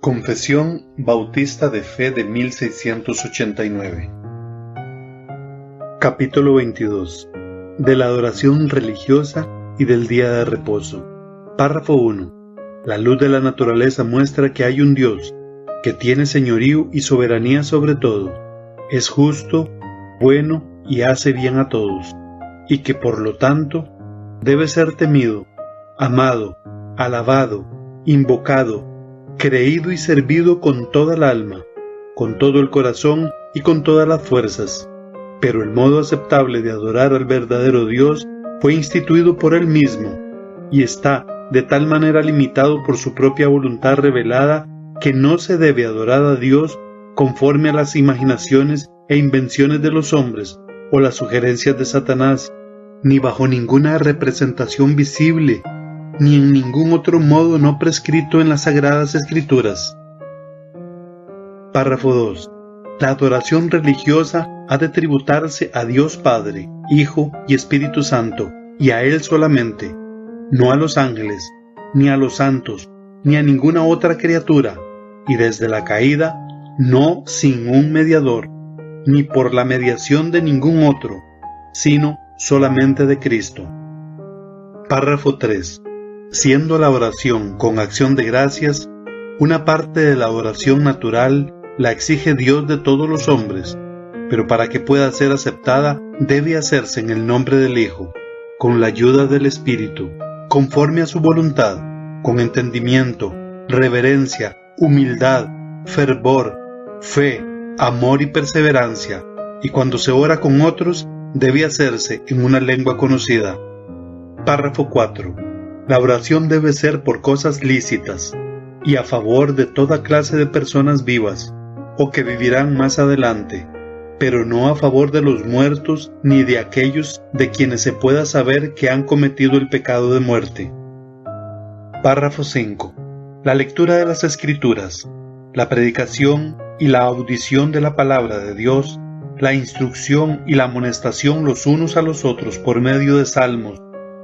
Confesión Bautista de Fe de 1689. Capítulo 22. De la adoración religiosa y del día de reposo. Párrafo 1. La luz de la naturaleza muestra que hay un Dios, que tiene señorío y soberanía sobre todo, es justo, bueno y hace bien a todos, y que por lo tanto debe ser temido, amado, alabado, invocado, creído y servido con toda el alma, con todo el corazón y con todas las fuerzas. Pero el modo aceptable de adorar al verdadero Dios fue instituido por Él mismo, y está de tal manera limitado por su propia voluntad revelada que no se debe adorar a Dios conforme a las imaginaciones e invenciones de los hombres o las sugerencias de Satanás, ni bajo ninguna representación visible, ni en ningún otro modo no prescrito en las Sagradas Escrituras. Párrafo 2. La adoración religiosa ha de tributarse a Dios Padre, Hijo y Espíritu Santo, y a Él solamente, no a los ángeles, ni a los santos, ni a ninguna otra criatura, y desde la caída, no sin un mediador, ni por la mediación de ningún otro, sino solamente de Cristo. Párrafo 3. Siendo la oración con acción de gracias, una parte de la oración natural la exige Dios de todos los hombres, pero para que pueda ser aceptada debe hacerse en el nombre del Hijo, con la ayuda del Espíritu, conforme a su voluntad, con entendimiento, reverencia, humildad, fervor, fe, amor y perseverancia, y cuando se ora con otros, debe hacerse en una lengua conocida. Párrafo 4. La oración debe ser por cosas lícitas, y a favor de toda clase de personas vivas, o que vivirán más adelante, pero no a favor de los muertos ni de aquellos de quienes se pueda saber que han cometido el pecado de muerte. Párrafo 5. La lectura de las Escrituras, la predicación y la audición de la palabra de Dios, la instrucción y la amonestación los unos a los otros por medio de salmos,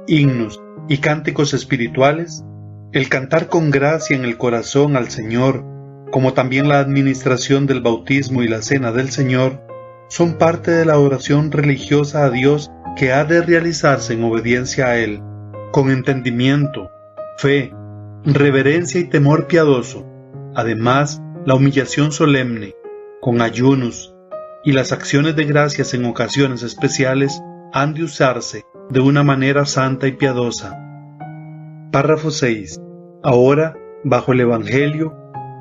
himnos y cánticos espirituales, el cantar con gracia en el corazón al Señor, como también la administración del bautismo y la cena del Señor, son parte de la oración religiosa a Dios que ha de realizarse en obediencia a Él, con entendimiento, fe, reverencia y temor piadoso, además la humillación solemne, con ayunos, y las acciones de gracias en ocasiones especiales han de usarse de una manera santa y piadosa. Párrafo 6. Ahora, bajo el Evangelio,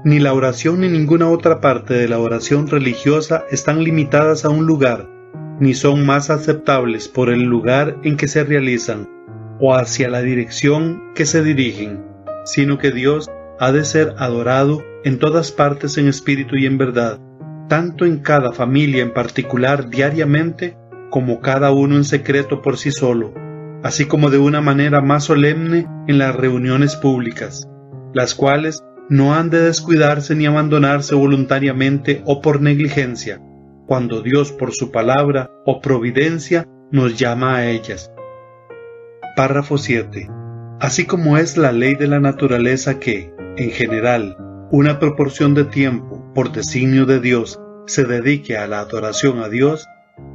ni la oración ni ninguna otra parte de la oración religiosa están limitadas a un lugar, ni son más aceptables por el lugar en que se realizan, o hacia la dirección que se dirigen, sino que Dios ha de ser adorado en todas partes en espíritu y en verdad, tanto en cada familia en particular diariamente, como cada uno en secreto por sí solo, así como de una manera más solemne en las reuniones públicas, las cuales no han de descuidarse ni abandonarse voluntariamente o por negligencia, cuando Dios por su palabra o providencia nos llama a ellas. Párrafo 7. Así como es la ley de la naturaleza que, en general, una proporción de tiempo, por designio de Dios, se dedique a la adoración a Dios,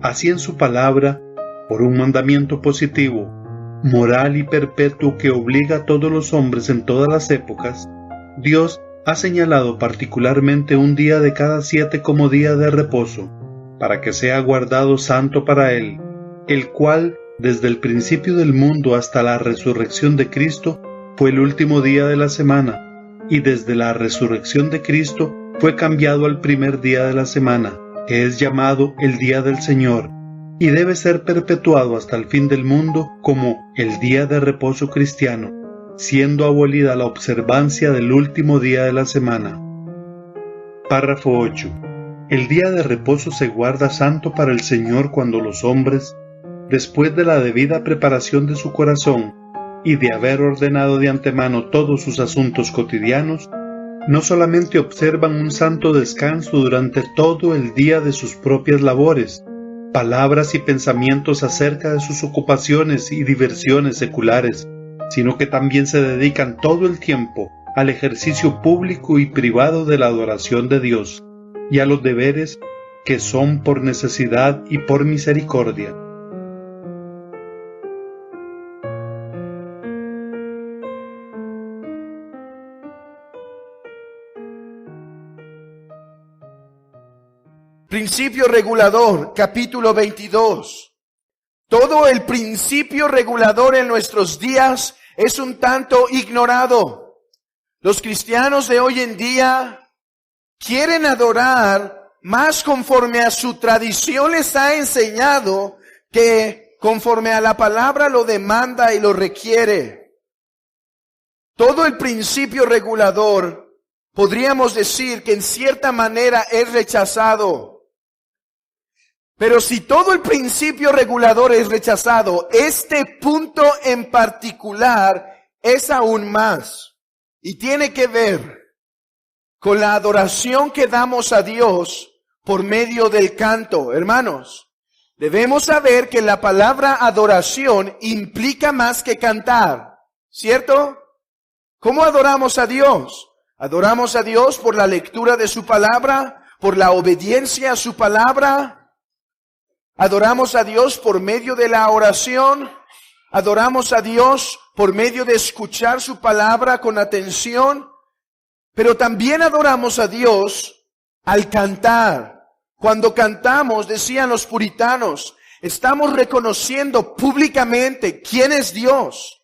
así en su palabra, por un mandamiento positivo, moral y perpetuo que obliga a todos los hombres en todas las épocas, Dios ha señalado particularmente un día de cada 7 como día de reposo, para que sea guardado santo para Él, el cual, desde el principio del mundo hasta la resurrección de Cristo, fue el último día de la semana, y desde la resurrección de Cristo fue cambiado al primer día de la semana, que es llamado el Día del Señor, y debe ser perpetuado hasta el fin del mundo como el día de reposo cristiano, siendo abolida la observancia del último día de la semana. Párrafo 8. El día de reposo se guarda santo para el Señor cuando los hombres, después de la debida preparación de su corazón y de haber ordenado de antemano todos sus asuntos cotidianos, no solamente observan un santo descanso durante todo el día de sus propias labores, palabras y pensamientos acerca de sus ocupaciones y diversiones seculares, sino que también se dedican todo el tiempo al ejercicio público y privado de la adoración de Dios y a los deberes que son por necesidad y por misericordia. Principio regulador, capítulo 22. Todo el principio regulador en nuestros días es un tanto ignorado. Los cristianos de hoy en día quieren adorar más conforme a su tradición les ha enseñado que conforme a la palabra lo demanda y lo requiere. Todo el principio regulador, podríamos decir que en cierta manera es rechazado. Pero si todo el principio regulador es rechazado, este punto en particular es aún más. Y tiene que ver con la adoración que damos a Dios por medio del canto. Hermanos, debemos saber que la palabra adoración implica más que cantar, ¿cierto? ¿Cómo adoramos a Dios? Adoramos a Dios por la lectura de su palabra, por la obediencia a su palabra. Adoramos a Dios por medio de la oración. Adoramos a Dios por medio de escuchar su palabra con atención. Pero también adoramos a Dios al cantar. Cuando cantamos, decían los puritanos, estamos reconociendo públicamente quién es Dios.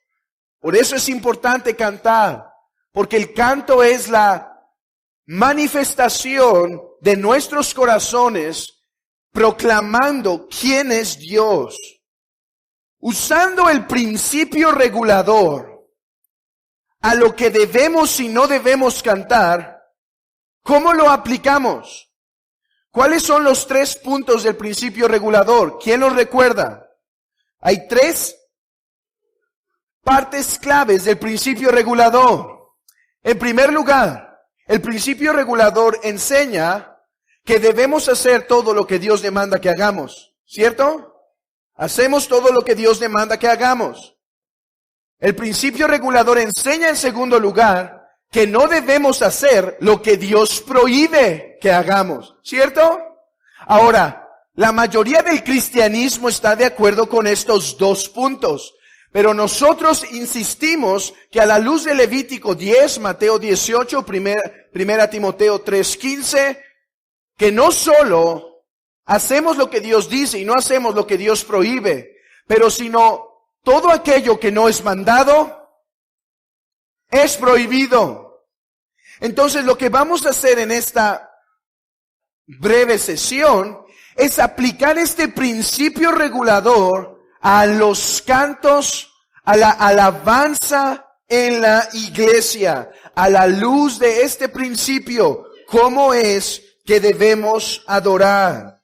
Por eso es importante cantar, porque el canto es la manifestación de nuestros corazones proclamando quién es Dios. Usando el principio regulador a lo que debemos y no debemos cantar, ¿cómo lo aplicamos? ¿Cuáles son los 3 puntos del principio regulador? ¿Quién los recuerda? Hay 3 partes claves del principio regulador. En primer lugar, el principio regulador enseña que debemos hacer todo lo que Dios demanda que hagamos, ¿cierto? Hacemos todo lo que Dios demanda que hagamos. El principio regulador enseña en segundo lugar que no debemos hacer lo que Dios prohíbe que hagamos, ¿cierto? Ahora, la mayoría del cristianismo está de acuerdo con estos 2 puntos, pero nosotros insistimos que a la luz de Levítico 10, Mateo 18, 1 Timoteo 3:15, que no solo hacemos lo que Dios dice y no hacemos lo que Dios prohíbe, pero sino todo aquello que no es mandado es prohibido. Entonces lo que vamos a hacer en esta breve sesión es aplicar este principio regulador a los cantos, a la alabanza en la iglesia, a la luz de este principio, cómo es que debemos adorar.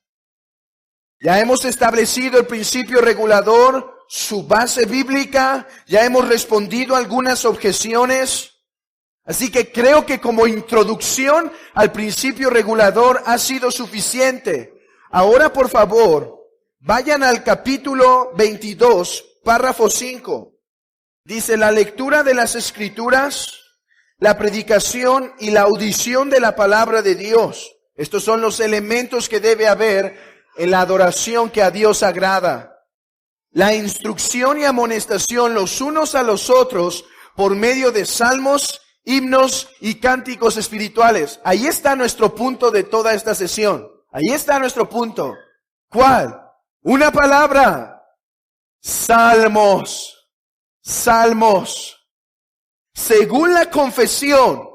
Ya hemos establecido el principio regulador, su base bíblica, ya hemos respondido algunas objeciones. Así que creo que como introducción al principio regulador ha sido suficiente. Ahora, por favor, vayan al capítulo 22, párrafo 5. Dice, la lectura de las Escrituras, la predicación y la audición de la palabra de Dios. Estos son los elementos que debe haber en la adoración que a Dios agrada. La instrucción y amonestación los unos a los otros por medio de salmos, himnos y cánticos espirituales. Ahí está nuestro punto de toda esta sesión. Ahí está nuestro punto. ¿Cuál? Una palabra. Salmos. Salmos. Según la confesión,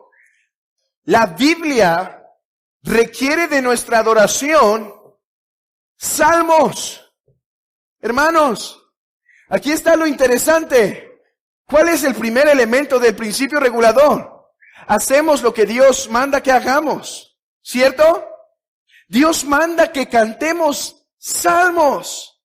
la Biblia requiere de nuestra adoración salmos. Hermanos, aquí está lo interesante. ¿Cuál es el primer elemento del principio regulador? Hacemos lo que Dios manda que hagamos, ¿cierto? Dios manda que cantemos salmos.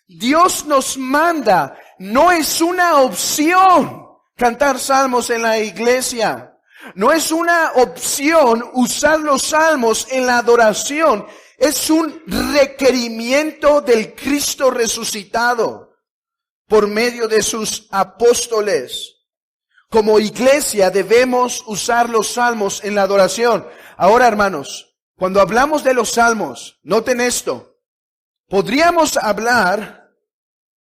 Dios nos manda, no es una opción cantar salmos en la iglesia. No es una opción usar los salmos en la adoración. Es un requerimiento del Cristo resucitado por medio de sus apóstoles. como iglesia debemos usar los salmos en la adoración. Ahora, hermanos, cuando hablamos de los salmos, noten esto. Podríamos hablar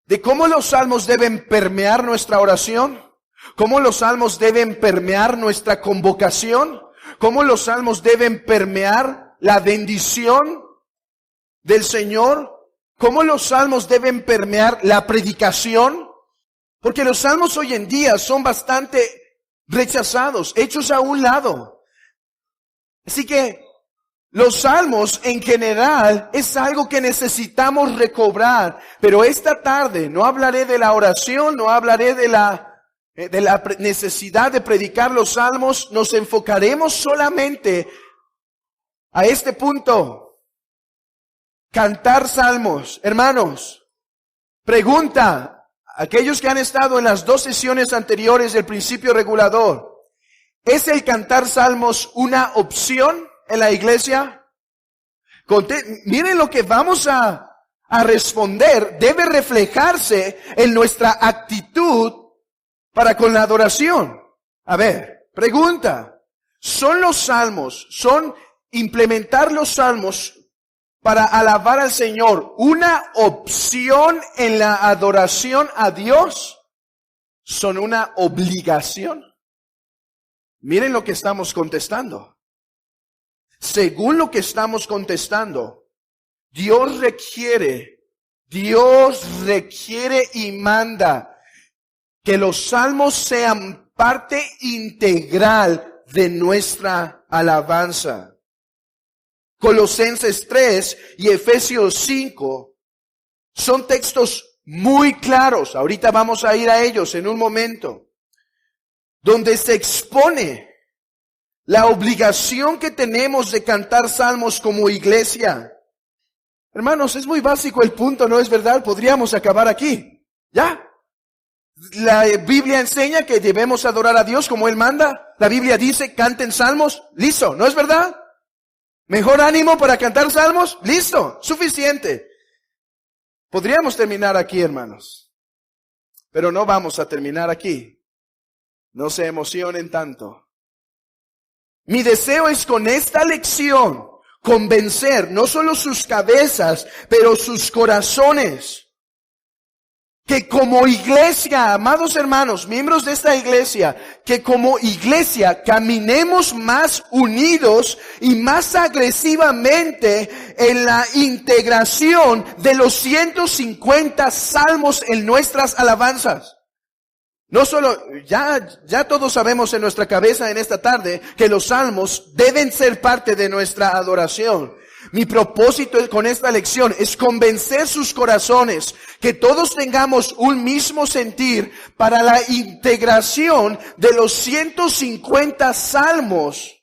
de cómo los salmos deben permear nuestra oración, cómo los salmos deben permear nuestra convocación, cómo los salmos deben permear la bendición del Señor, cómo los salmos deben permear la predicación, porque los salmos hoy en día son bastante rechazados, hechos a un lado. Así que los salmos en general es algo que necesitamos recobrar, pero esta tarde no hablaré de la oración, no hablaré de la necesidad de predicar los salmos, nos enfocaremos solamente a este punto. Cantar salmos. Hermanos, pregunta, aquellos que han estado en las 2 sesiones anteriores del principio regulador, ¿es el cantar salmos una opción en la iglesia? Miren lo que vamos a responder, debe reflejarse en nuestra actitud para con la adoración. A ver, pregunta, ¿son los salmos, implementar los salmos para alabar al Señor una opción en la adoración a Dios? ¿Son una obligación? Miren lo que estamos contestando. Según lo que estamos contestando, Dios requiere y manda que los salmos sean parte integral de nuestra alabanza. Colosenses 3 y Efesios 5 son textos muy claros. Ahorita vamos a ir a ellos en un momento, donde se expone la obligación que tenemos de cantar salmos como iglesia. Hermanos, es muy básico el punto, ¿no es verdad? Podríamos acabar aquí. ¿Ya? La Biblia enseña que debemos adorar a Dios como Él manda. La Biblia dice, canten salmos. Listo, ¿no es verdad? ¿Mejor ánimo para cantar salmos? Listo, suficiente. Podríamos terminar aquí, hermanos. Pero no vamos a terminar aquí. No se emocionen tanto. Mi deseo es con esta lección convencer no solo sus cabezas, pero sus corazones. Que como iglesia, amados hermanos, miembros de esta iglesia, que como iglesia caminemos más unidos y más agresivamente en la integración de los 150 salmos en nuestras alabanzas. No solo, ya todos sabemos en nuestra cabeza en esta tarde que los salmos deben ser parte de nuestra adoración. Mi propósito con esta lección es convencer sus corazones, que todos tengamos un mismo sentir para la integración de los 150 salmos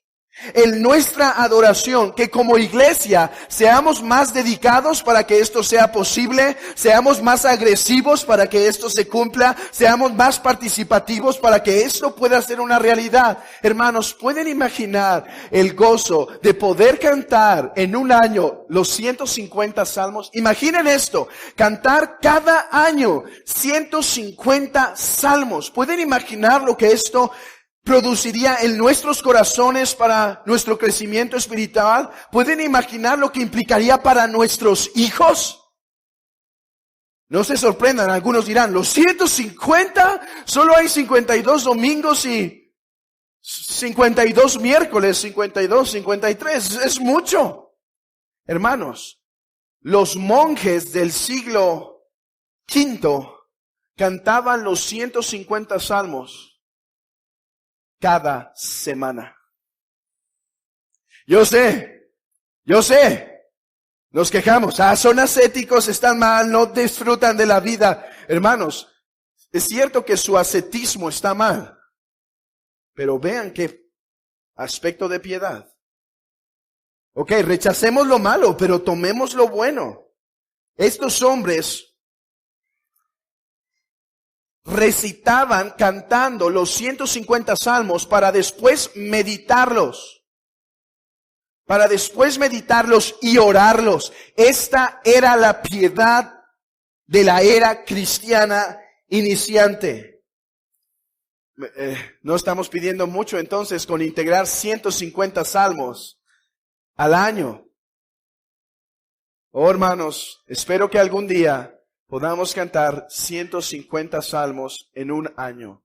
en nuestra adoración, que como iglesia seamos más dedicados para que esto sea posible, seamos más agresivos para que esto se cumpla, seamos más participativos para que esto pueda ser una realidad. Hermanos, ¿pueden imaginar el gozo de poder cantar en un año los 150 salmos? Imaginen esto, cantar cada año 150 salmos. ¿Pueden imaginar lo que esto produciría en nuestros corazones para nuestro crecimiento espiritual? ¿Pueden imaginar lo que implicaría para nuestros hijos? No se sorprendan, algunos dirán, los 150, solo hay 52 domingos y 52 miércoles, 52, 53, es mucho. Hermanos, los monjes del siglo V cantaban los 150 salmos cada semana. Yo sé, nos quejamos, son ascéticos, están mal, no disfrutan de la vida. Hermanos, es cierto que su ascetismo está mal, pero vean qué aspecto de piedad. Ok, rechacemos lo malo, pero tomemos lo bueno. Estos hombres recitaban cantando los 150 salmos para después meditarlos y orarlos. Esta era la piedad de la era cristiana iniciante. No estamos pidiendo mucho entonces con integrar 150 salmos al año. Oh, hermanos, espero que algún día podamos cantar 150 salmos en un año.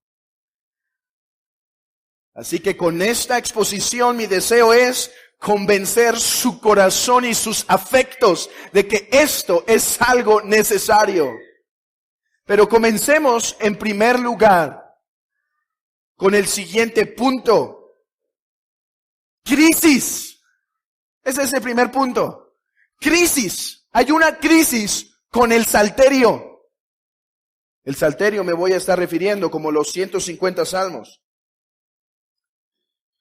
Así que con esta exposición mi deseo es convencer su corazón y sus afectos de que esto es algo necesario. Pero comencemos en primer lugar con el siguiente punto. Crisis. Ese es el primer punto. Crisis. Hay una crisis con el salterio. El salterio me voy a estar refiriendo como los 150 salmos.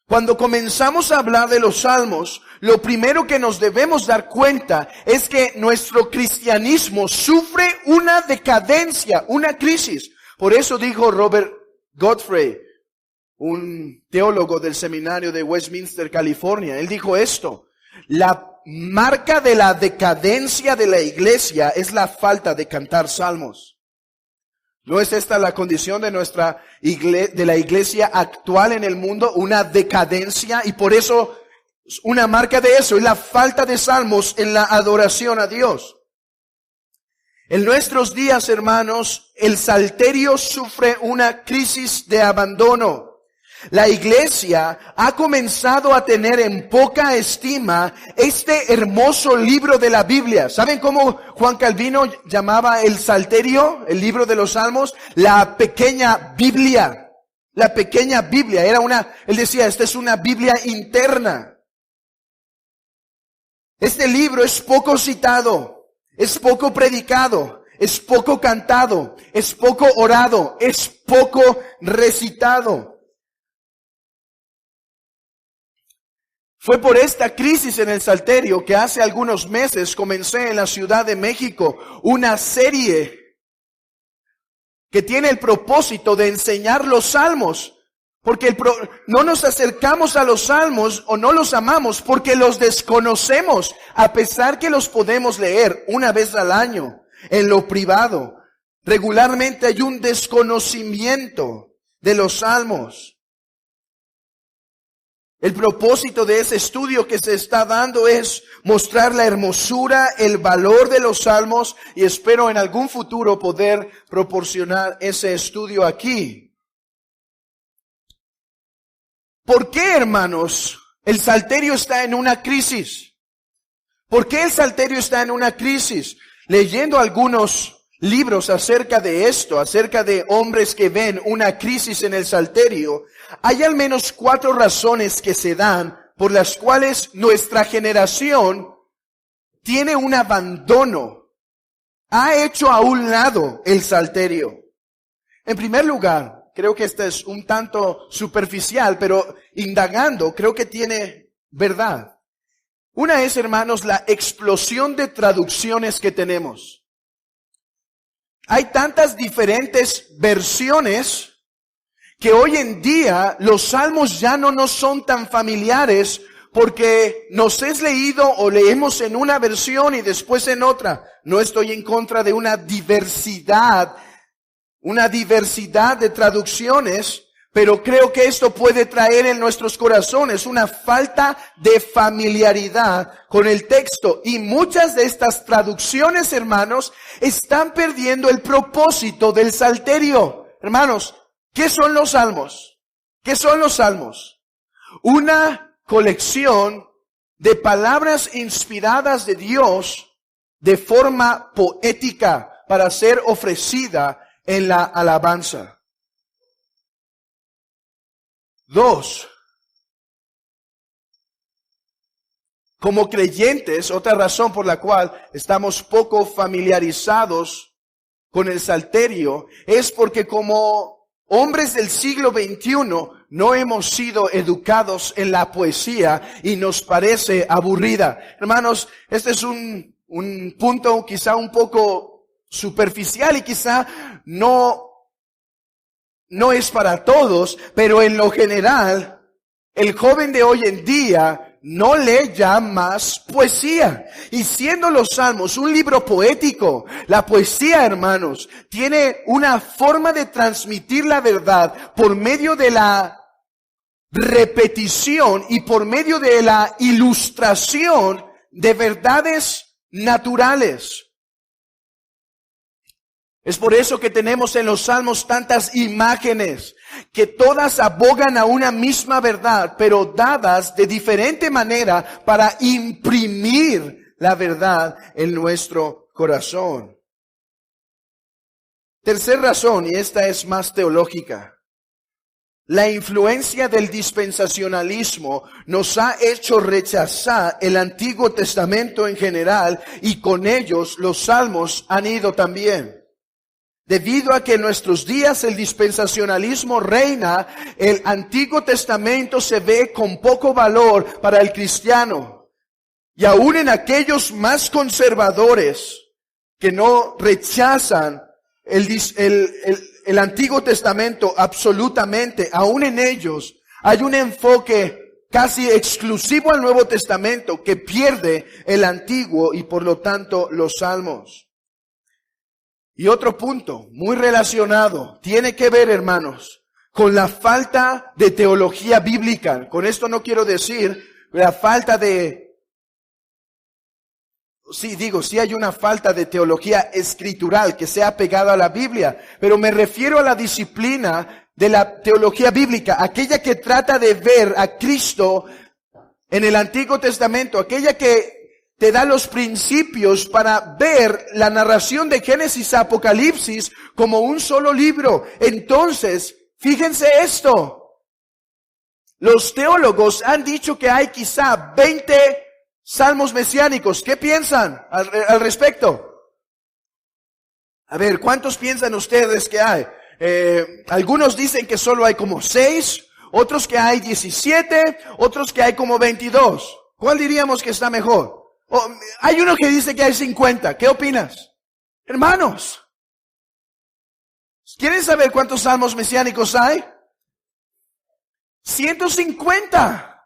Cuando comenzamos a hablar de los salmos, lo primero que nos debemos dar cuenta es que nuestro cristianismo sufre una decadencia, una crisis. Por eso dijo Robert Godfrey, un teólogo del seminario de Westminster, California. Él dijo esto: la marca de la decadencia de la iglesia es la falta de cantar salmos. ¿No es esta la condición de de la iglesia actual en el mundo? Una decadencia, y por eso una marca de eso es la falta de salmos en la adoración a Dios. En nuestros días, hermanos, el salterio sufre una crisis de abandono. La iglesia ha comenzado a tener en poca estima este hermoso libro de la Biblia. ¿Saben cómo Juan Calvino llamaba el salterio, el libro de los salmos? La pequeña Biblia. La pequeña Biblia. Él decía, esta es una Biblia interna. Este libro es poco citado, es poco predicado, es poco cantado, es poco orado, es poco recitado. Fue por esta crisis en el salterio que hace algunos meses comencé en la Ciudad de México una serie que tiene el propósito de enseñar los salmos. Porque no nos acercamos a los salmos o no los amamos porque los desconocemos, a pesar que los podemos leer una vez al año en lo privado. Regularmente hay un desconocimiento de los salmos. El propósito de ese estudio que se está dando es mostrar la hermosura, el valor de los salmos, y espero en algún futuro poder proporcionar ese estudio aquí. ¿Por qué, hermanos, el salterio está en una crisis? ¿Por qué el salterio está en una crisis? Leyendo algunos libros acerca de esto, acerca de hombres que ven una crisis en el salterio, hay al menos 4 razones que se dan por las cuales nuestra generación tiene un abandono, ha hecho a un lado el salterio. En primer lugar, creo que esta es un tanto superficial, pero indagando creo que tiene verdad. Una es, hermanos, la explosión de traducciones que tenemos. Hay tantas diferentes versiones que hoy en día los salmos ya no nos son tan familiares porque nos es leído o leemos en una versión y después en otra. No estoy en contra de una diversidad de traducciones, pero creo que esto puede traer en nuestros corazones una falta de familiaridad con el texto. Y muchas de estas traducciones, hermanos, están perdiendo el propósito del salterio. Hermanos, ¿qué son los salmos? ¿Qué son los salmos? Una colección de palabras inspiradas de Dios de forma poética para ser ofrecida en la alabanza. 2. Como creyentes, otra razón por la cual estamos poco familiarizados con el salterio es porque como hombres del siglo XXI no hemos sido educados en la poesía y nos parece aburrida. Hermanos, este es un punto quizá un poco superficial y quizá no es para todos, pero en lo general, el joven de hoy en día no lee ya más poesía. Y siendo los Salmos un libro poético, la poesía, hermanos, tiene una forma de transmitir la verdad por medio de la repetición y por medio de la ilustración de verdades naturales. Es por eso que tenemos en los Salmos tantas imágenes que todas abogan a una misma verdad, pero dadas de diferente manera para imprimir la verdad en nuestro corazón. Tercera razón, y esta es más teológica. La influencia del dispensacionalismo nos ha hecho rechazar el Antiguo Testamento en general y con ellos los Salmos han ido también. Debido a que en nuestros días el dispensacionalismo reina, el Antiguo Testamento se ve con poco valor para el cristiano. Y aún en aquellos más conservadores que no rechazan el Antiguo Testamento absolutamente, aún en ellos hay un enfoque casi exclusivo al Nuevo Testamento que pierde el Antiguo y por lo tanto los Salmos. Y otro punto muy relacionado tiene que ver, hermanos, con la falta de teología bíblica. Con esto no quiero decir la falta de... Sí hay una falta de teología escritural que sea pegada a la Biblia, pero me refiero a la disciplina de la teología bíblica, aquella que trata de ver a Cristo en el Antiguo Testamento, aquella que te da los principios para ver la narración de Génesis a Apocalipsis como un solo libro. Entonces, fíjense esto. Los teólogos han dicho que hay quizá 20 salmos mesiánicos. ¿Qué piensan al respecto? A ver, ¿cuántos piensan ustedes que hay? Algunos dicen que solo hay como 6, otros que hay 17, otros que hay como 22. ¿Cuál diríamos que está mejor? Hay uno que dice que hay 50. ¿Qué opinas? Hermanos, ¿quieren saber cuántos salmos mesiánicos hay? 150.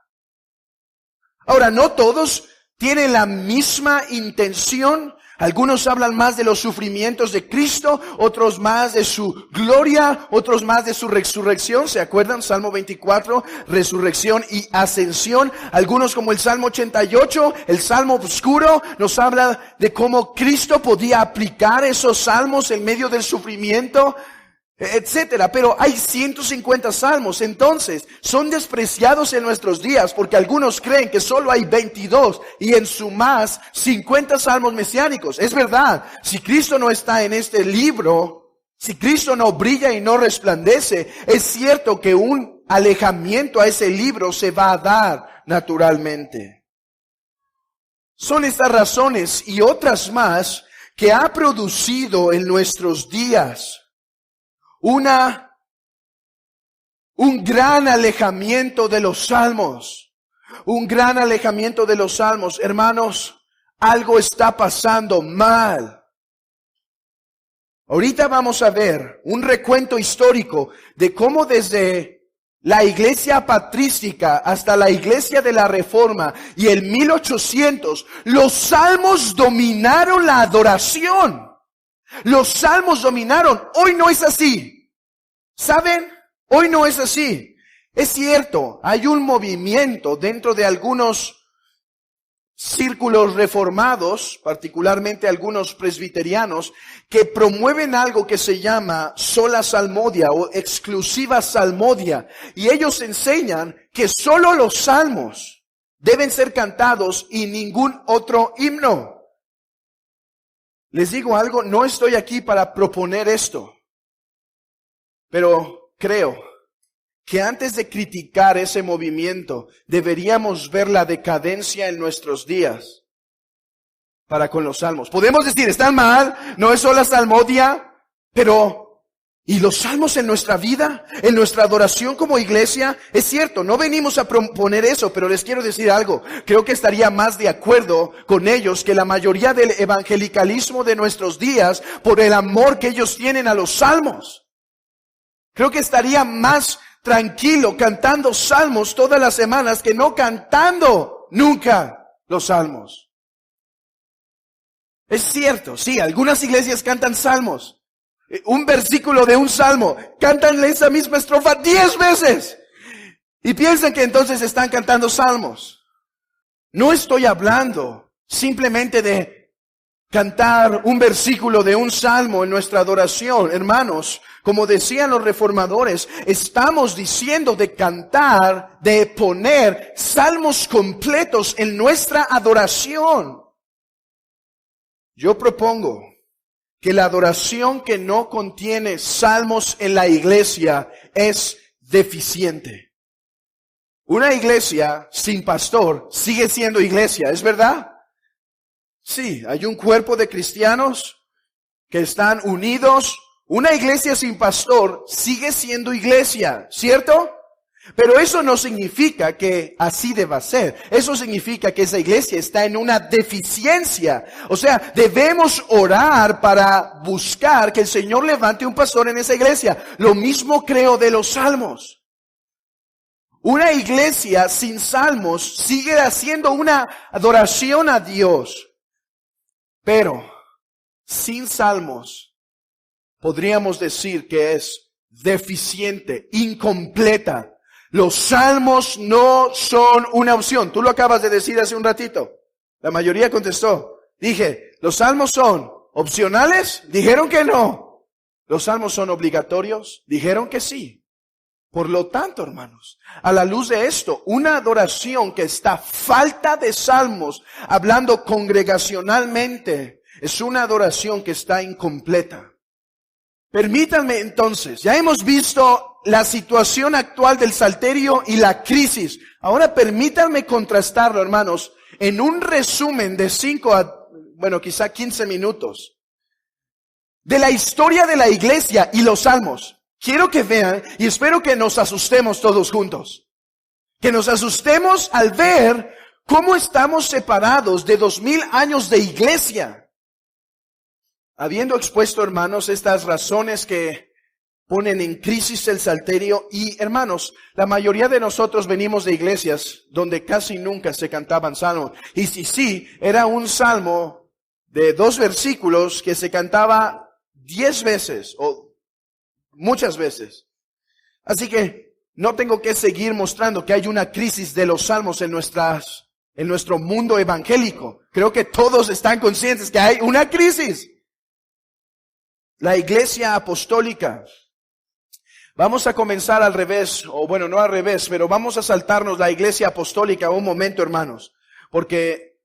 Ahora, no todos tienen la misma intención. Algunos hablan más de los sufrimientos de Cristo, otros más de su gloria, otros más de su resurrección. ¿Se acuerdan? Salmo 24, resurrección y ascensión. Algunos como el Salmo 88, el Salmo oscuro, nos habla de cómo Cristo podía aplicar esos salmos en medio del sufrimiento, etcétera. Pero hay 150 salmos, entonces son despreciados en nuestros días porque algunos creen que solo hay 22 y en su más 50 salmos mesiánicos. Es verdad, si Cristo no está en este libro, si Cristo no brilla y no resplandece, es cierto que un alejamiento a ese libro se va a dar naturalmente. Son estas razones y otras más que ha producido en nuestros días un gran alejamiento de los salmos. Un gran alejamiento de los salmos. Hermanos, algo está pasando mal. Ahorita vamos a ver un recuento histórico de cómo desde la iglesia patrística hasta la iglesia de la Reforma y el 1800, los salmos dominaron la adoración. Los salmos dominaron. Hoy no es así. ¿Saben? Hoy no es así. Es cierto, hay un movimiento dentro de algunos círculos reformados, particularmente algunos presbiterianos, que promueven algo que se llama sola salmodia o exclusiva salmodia. Y ellos enseñan que solo los salmos deben ser cantados y ningún otro himno. Les digo algo, no estoy aquí para proponer esto. Pero creo que antes de criticar ese movimiento, deberíamos ver la decadencia en nuestros días para con los salmos. Podemos decir, están mal, no es sola salmodia, pero ¿y los salmos en nuestra vida? ¿En nuestra adoración como iglesia? Es cierto, no venimos a proponer eso, pero les quiero decir algo. Creo que estaría más de acuerdo con ellos que la mayoría del evangelicalismo de nuestros días por el amor que ellos tienen a los salmos. Creo que estaría más tranquilo cantando salmos todas las semanas que no cantando nunca los salmos. Es cierto, sí, algunas iglesias cantan salmos. Un versículo de un salmo, cantan esa misma estrofa 10 veces. Y piensan que entonces están cantando salmos. No estoy hablando simplemente de cantar un versículo de un salmo en nuestra adoración. Hermanos, como decían los reformadores, estamos diciendo de cantar, de poner salmos completos en nuestra adoración. Yo propongo que la adoración que no contiene salmos en la iglesia es deficiente. Una iglesia sin pastor sigue siendo iglesia, ¿es verdad? Sí, hay un cuerpo de cristianos que están unidos. Una iglesia sin pastor sigue siendo iglesia, ¿cierto? Pero eso no significa que así deba ser. Eso significa que esa iglesia está en una deficiencia. O sea, debemos orar para buscar que el Señor levante un pastor en esa iglesia. Lo mismo creo de los salmos. Una iglesia sin salmos sigue haciendo una adoración a Dios. Pero sin salmos podríamos decir que es deficiente, incompleta. Los salmos no son una opción. Tú lo acabas de decir hace un ratito. La mayoría contestó. Dije, ¿los salmos son opcionales? Dijeron que no. ¿Los salmos son obligatorios? Dijeron que sí. Por lo tanto, hermanos, a la luz de esto, una adoración que está falta de salmos, hablando congregacionalmente, es una adoración que está incompleta. Permítanme entonces, ya hemos visto la situación actual del salterio y la crisis. Ahora permítanme contrastarlo, hermanos, en un resumen de 5 a, quizá 15 minutos, de la historia de la iglesia y los salmos. Quiero que vean, y espero que nos asustemos todos juntos. Que nos asustemos al ver cómo estamos separados de 2000 años de iglesia. Habiendo expuesto, hermanos, estas razones que ponen en crisis el salterio, y hermanos, la mayoría de nosotros venimos de iglesias donde casi nunca se cantaban salmos. Y si sí, era un salmo de 2 versículos que se cantaba 10 veces o muchas veces. Así que no tengo que seguir mostrando que hay una crisis de los salmos en nuestro mundo evangélico. Creo que todos están conscientes que hay una crisis. La iglesia apostólica. Vamos a comenzar al revés, no al revés, pero vamos a saltarnos la iglesia apostólica un momento, hermanos. Porque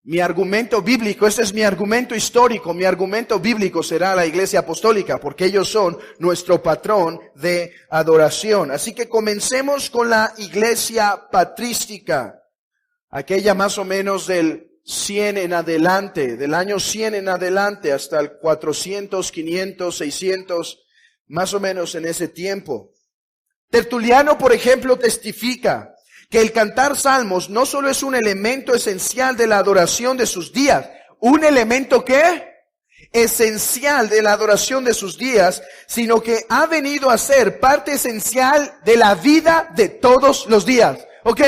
mi argumento bíblico, este es mi argumento histórico, mi argumento bíblico será la iglesia apostólica, porque ellos son nuestro patrón de adoración. Así que comencemos con la iglesia patrística, aquella más o menos del 100 en adelante, del año 100 en adelante hasta el 400, 500, 600, más o menos en ese tiempo. Tertuliano, por ejemplo, testifica que el cantar salmos no solo es un elemento esencial de la adoración de sus días, un elemento ¿qué? Esencial de la adoración de sus días, sino que ha venido a ser parte esencial de la vida de todos los días. Ok,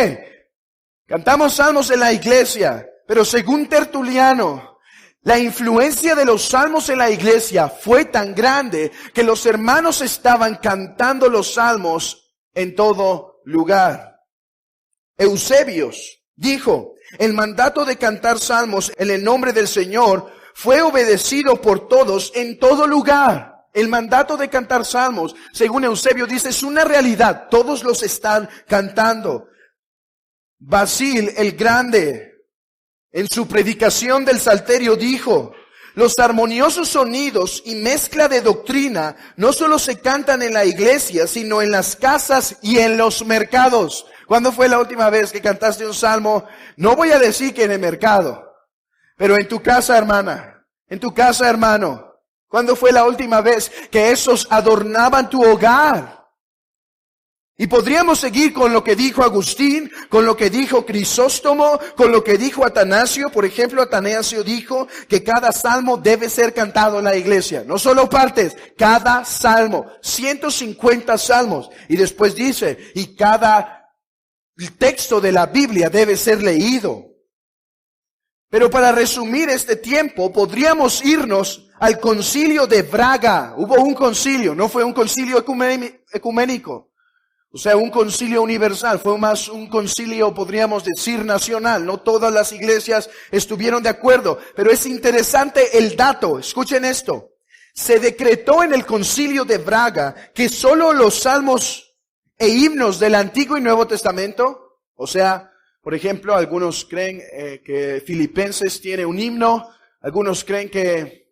cantamos salmos en la iglesia, pero según Tertuliano, la influencia de los salmos en la iglesia fue tan grande que los hermanos estaban cantando los salmos en todo lugar. Eusebios dijo, el mandato de cantar salmos en el nombre del Señor fue obedecido por todos en todo lugar. El mandato de cantar salmos, según Eusebio dice, es una realidad. Todos los están cantando. Basil el Grande, en su predicación del Salterio, dijo, los armoniosos sonidos y mezcla de doctrina no solo se cantan en la iglesia, sino en las casas y en los mercados. ¿Cuándo fue la última vez que cantaste un salmo? No voy a decir que en el mercado, pero en tu casa, hermana, en tu casa, hermano. ¿Cuándo fue la última vez que esos adornaban tu hogar? Y podríamos seguir con lo que dijo Agustín, con lo que dijo Crisóstomo, con lo que dijo Atanasio. Por ejemplo, Atanasio dijo que cada salmo debe ser cantado en la iglesia. No solo partes, cada salmo. 150 salmos. Y después dice, y cada el texto de la Biblia debe ser leído. Pero para resumir este tiempo, podríamos irnos al concilio de Braga. Hubo un concilio, no fue un concilio ecuménico. O sea, un concilio universal, fue más un concilio, podríamos decir, nacional. No todas las iglesias estuvieron de acuerdo, pero es interesante el dato. Escuchen esto. Se decretó en el concilio de Braga que solo los salmos e himnos del Antiguo y Nuevo Testamento, o sea, por ejemplo, algunos creen que Filipenses tiene un himno, algunos creen que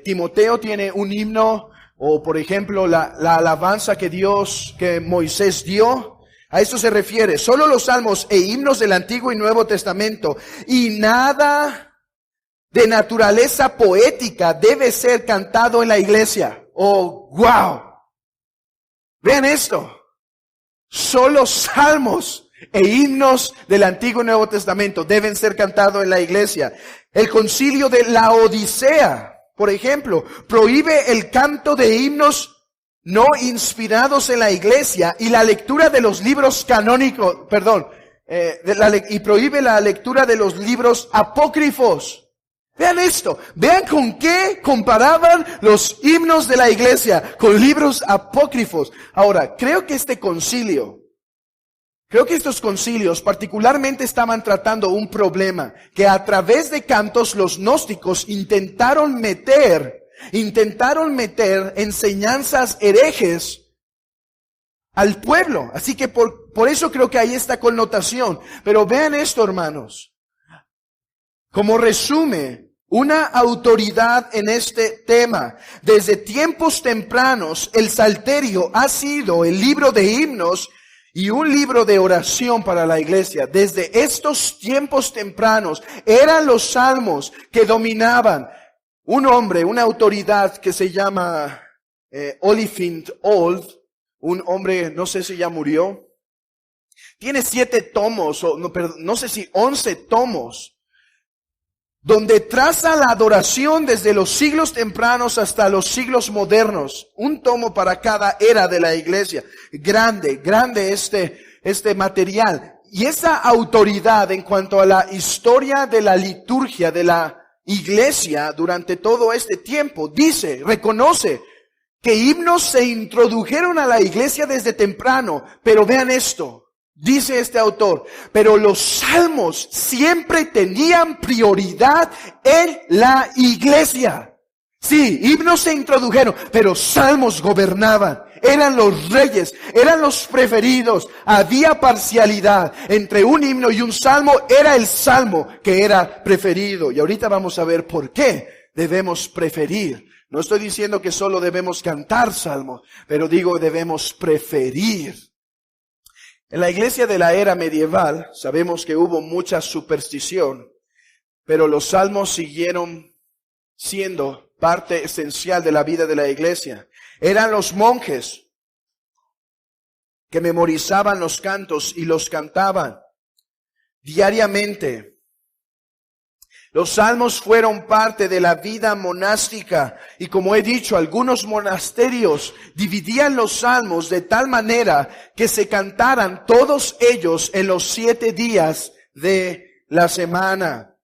Timoteo tiene un himno, o por ejemplo la alabanza que Moisés dio. A eso se refiere. Solo los salmos e himnos del Antiguo y Nuevo Testamento. Y nada de naturaleza poética debe ser cantado en la iglesia. Oh, wow. Vean esto. Solo salmos e himnos del Antiguo y Nuevo Testamento deben ser cantados en la iglesia. El concilio de Laodicea, por ejemplo, prohíbe el canto de himnos no inspirados en la iglesia y la lectura de los libros canónicos, y prohíbe la lectura de los libros apócrifos. Vean esto, vean con qué comparaban los himnos de la iglesia, con libros apócrifos. Ahora, creo que estos concilios particularmente estaban tratando un problema que a través de cantos los gnósticos intentaron meter enseñanzas herejes al pueblo. Así que por eso creo que hay esta connotación. Pero vean esto, hermanos. Como resume una autoridad en este tema, desde tiempos tempranos el Salterio ha sido el libro de himnos y un libro de oración para la iglesia. Desde estos tiempos tempranos eran los salmos que dominaban. Un hombre, una autoridad que se llama Oliphant Old, un hombre, no sé si ya murió, tiene 7 tomos, no sé si 11 tomos, donde traza la adoración desde los siglos tempranos hasta los siglos modernos. Un tomo para cada era de la iglesia. Grande este material. Y esa autoridad en cuanto a la historia de la liturgia de la iglesia durante todo este tiempo, reconoce que himnos se introdujeron a la iglesia desde temprano. Pero vean esto. Dice este autor, pero los salmos siempre tenían prioridad en la iglesia. Sí, himnos se introdujeron, pero salmos gobernaban. Eran los reyes, eran los preferidos. Había parcialidad entre un himno y un salmo. Era el salmo que era preferido. Y ahorita vamos a ver por qué debemos preferir. No estoy diciendo que solo debemos cantar salmos, pero digo debemos preferir. En la iglesia de la era medieval sabemos que hubo mucha superstición, pero los salmos siguieron siendo parte esencial de la vida de la iglesia. Eran los monjes que memorizaban los cantos y los cantaban diariamente. Los salmos fueron parte de la vida monástica y, como he dicho, algunos monasterios dividían los salmos de tal manera que se cantaran todos ellos en los 7 días de la semana.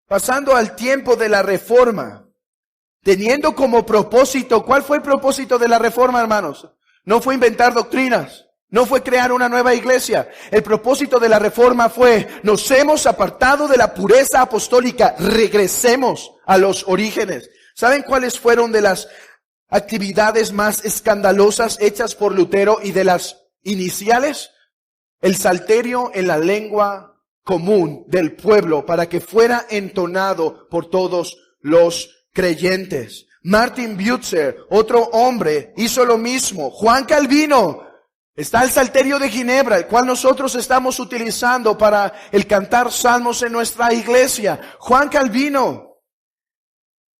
Pasando al tiempo de la Reforma, teniendo como propósito, ¿cuál fue el propósito de la Reforma, hermanos? No fue inventar doctrinas. No fue crear una nueva iglesia. El propósito de la Reforma fue, nos hemos apartado de la pureza apostólica, regresemos a los orígenes. ¿Saben cuáles fueron de las actividades más escandalosas hechas por Lutero y de las iniciales? El salterio en la lengua común del pueblo para que fuera entonado por todos los creyentes. Martin Butzer, otro hombre, hizo lo mismo. Juan Calvino. Está el Salterio de Ginebra, el cual nosotros estamos utilizando para el cantar salmos en nuestra iglesia. Juan Calvino,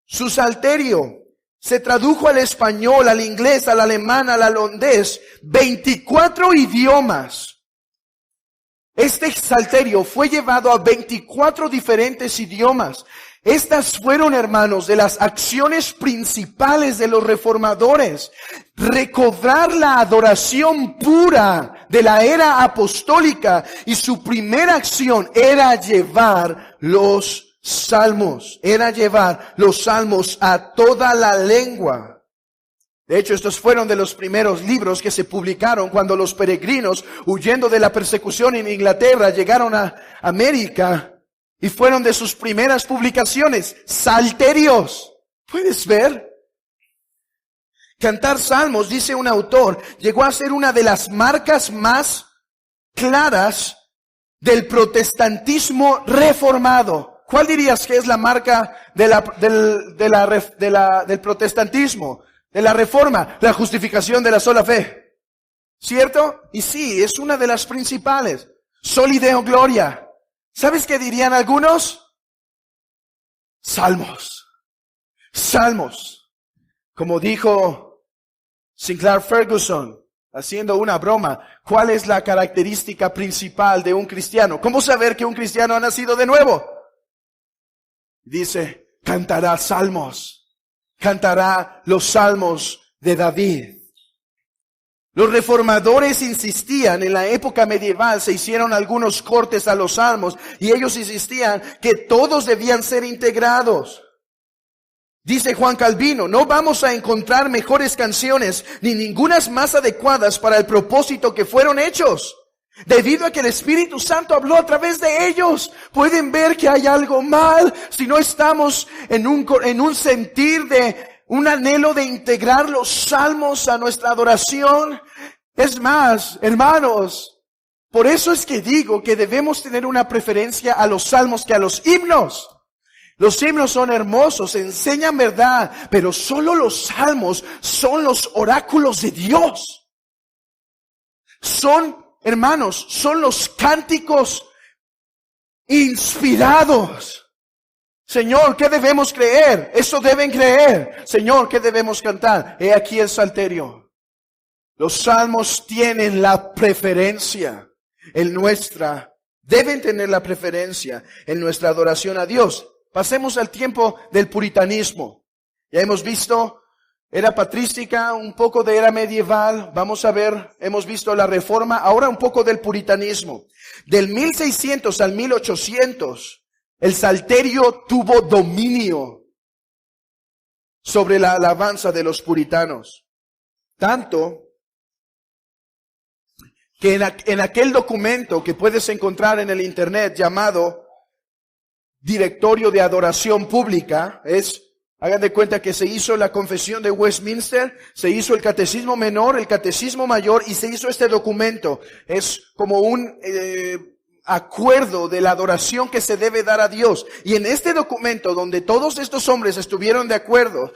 su Salterio se tradujo al español, al inglés, al alemán, al holandés, 24 idiomas. Este salterio fue llevado a 24 diferentes idiomas. Estas fueron, hermanos, de las acciones principales de los reformadores. Recobrar la adoración pura de la era apostólica, y su primera acción era llevar los salmos. Era llevar los salmos a toda la lengua. De hecho, estos fueron de los primeros libros que se publicaron cuando los peregrinos, huyendo de la persecución en Inglaterra, llegaron a América. Y fueron de sus primeras publicaciones, salterios. ¿Puedes ver? Cantar salmos, dice un autor, llegó a ser una de las marcas más claras del protestantismo reformado. ¿Cuál dirías que es la marca del protestantismo? De la reforma, la justificación de la sola fe. ¿Cierto? Y sí, es una de las principales. Soli Deo Gloria. ¿Sabes qué dirían algunos? Salmos. Salmos. Como dijo Sinclair Ferguson, haciendo una broma, ¿cuál es la característica principal de un cristiano? ¿Cómo saber que un cristiano ha nacido de nuevo? Dice, cantará salmos. Cantará los salmos de David. Los reformadores insistían, en la época medieval se hicieron algunos cortes a los salmos y ellos insistían que todos debían ser integrados. Dice Juan Calvino, no vamos a encontrar mejores canciones ni ningunas más adecuadas para el propósito que fueron hechos, debido a que el Espíritu Santo habló a través de ellos. Pueden ver que hay algo mal si no estamos en un sentir de un anhelo de integrar los salmos a nuestra adoración. Es más, hermanos, por eso es que digo que debemos tener una preferencia a los salmos que a los himnos. Los himnos son hermosos, enseñan verdad, pero solo los salmos son los oráculos de Dios. Son, hermanos, son los cánticos inspirados. Señor, ¿qué debemos creer? Eso deben creer. Señor, ¿qué debemos cantar? He aquí el salterio. Los salmos tienen la preferencia deben tener la preferencia en nuestra adoración a Dios. Pasemos al tiempo del puritanismo. Ya hemos visto era patrística, un poco de era medieval. Vamos a ver, hemos visto la reforma, ahora un poco del puritanismo. Del 1600 al 1800, el salterio tuvo dominio sobre la alabanza de los puritanos. Tanto que en aquel documento que puedes encontrar en el internet llamado Directorio de Adoración Pública, hagan de cuenta que se hizo la Confesión de Westminster, se hizo el Catecismo Menor, el Catecismo Mayor y se hizo este documento. Es como un acuerdo de la adoración que se debe dar a Dios. Y en este documento, donde todos estos hombres estuvieron de acuerdo,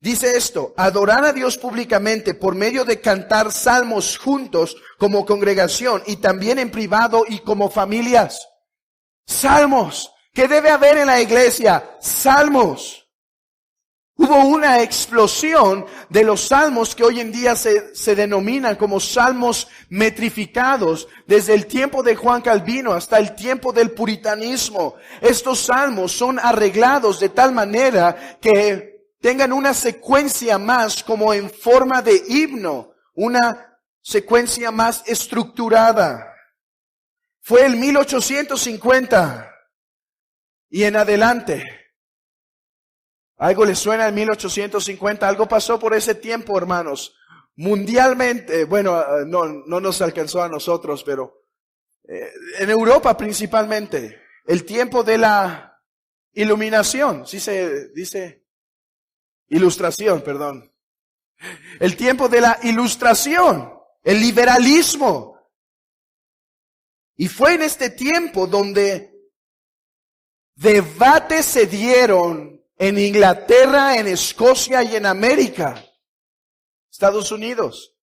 dice esto: adorar a Dios públicamente por medio de cantar salmos juntos como congregación y también en privado y como familias. Salmos. ¿Qué debe haber en la iglesia? Salmos. Hubo una explosión de los salmos que hoy en día se denominan como salmos metrificados, desde el tiempo de Juan Calvino hasta el tiempo del puritanismo. Estos salmos son arreglados de tal manera que tengan una secuencia más como en forma de himno, una secuencia más estructurada. Fue el 1850 y en adelante. ¿Algo les suena el 1850? Algo pasó por ese tiempo, hermanos. Mundialmente, bueno, no nos alcanzó a nosotros, pero en Europa principalmente. El tiempo de la iluminación, sí se dice ilustración, perdón. El tiempo de la ilustración, el liberalismo. Y fue en este tiempo donde debates se dieron en Inglaterra, en Escocia y en América, Estados Unidos,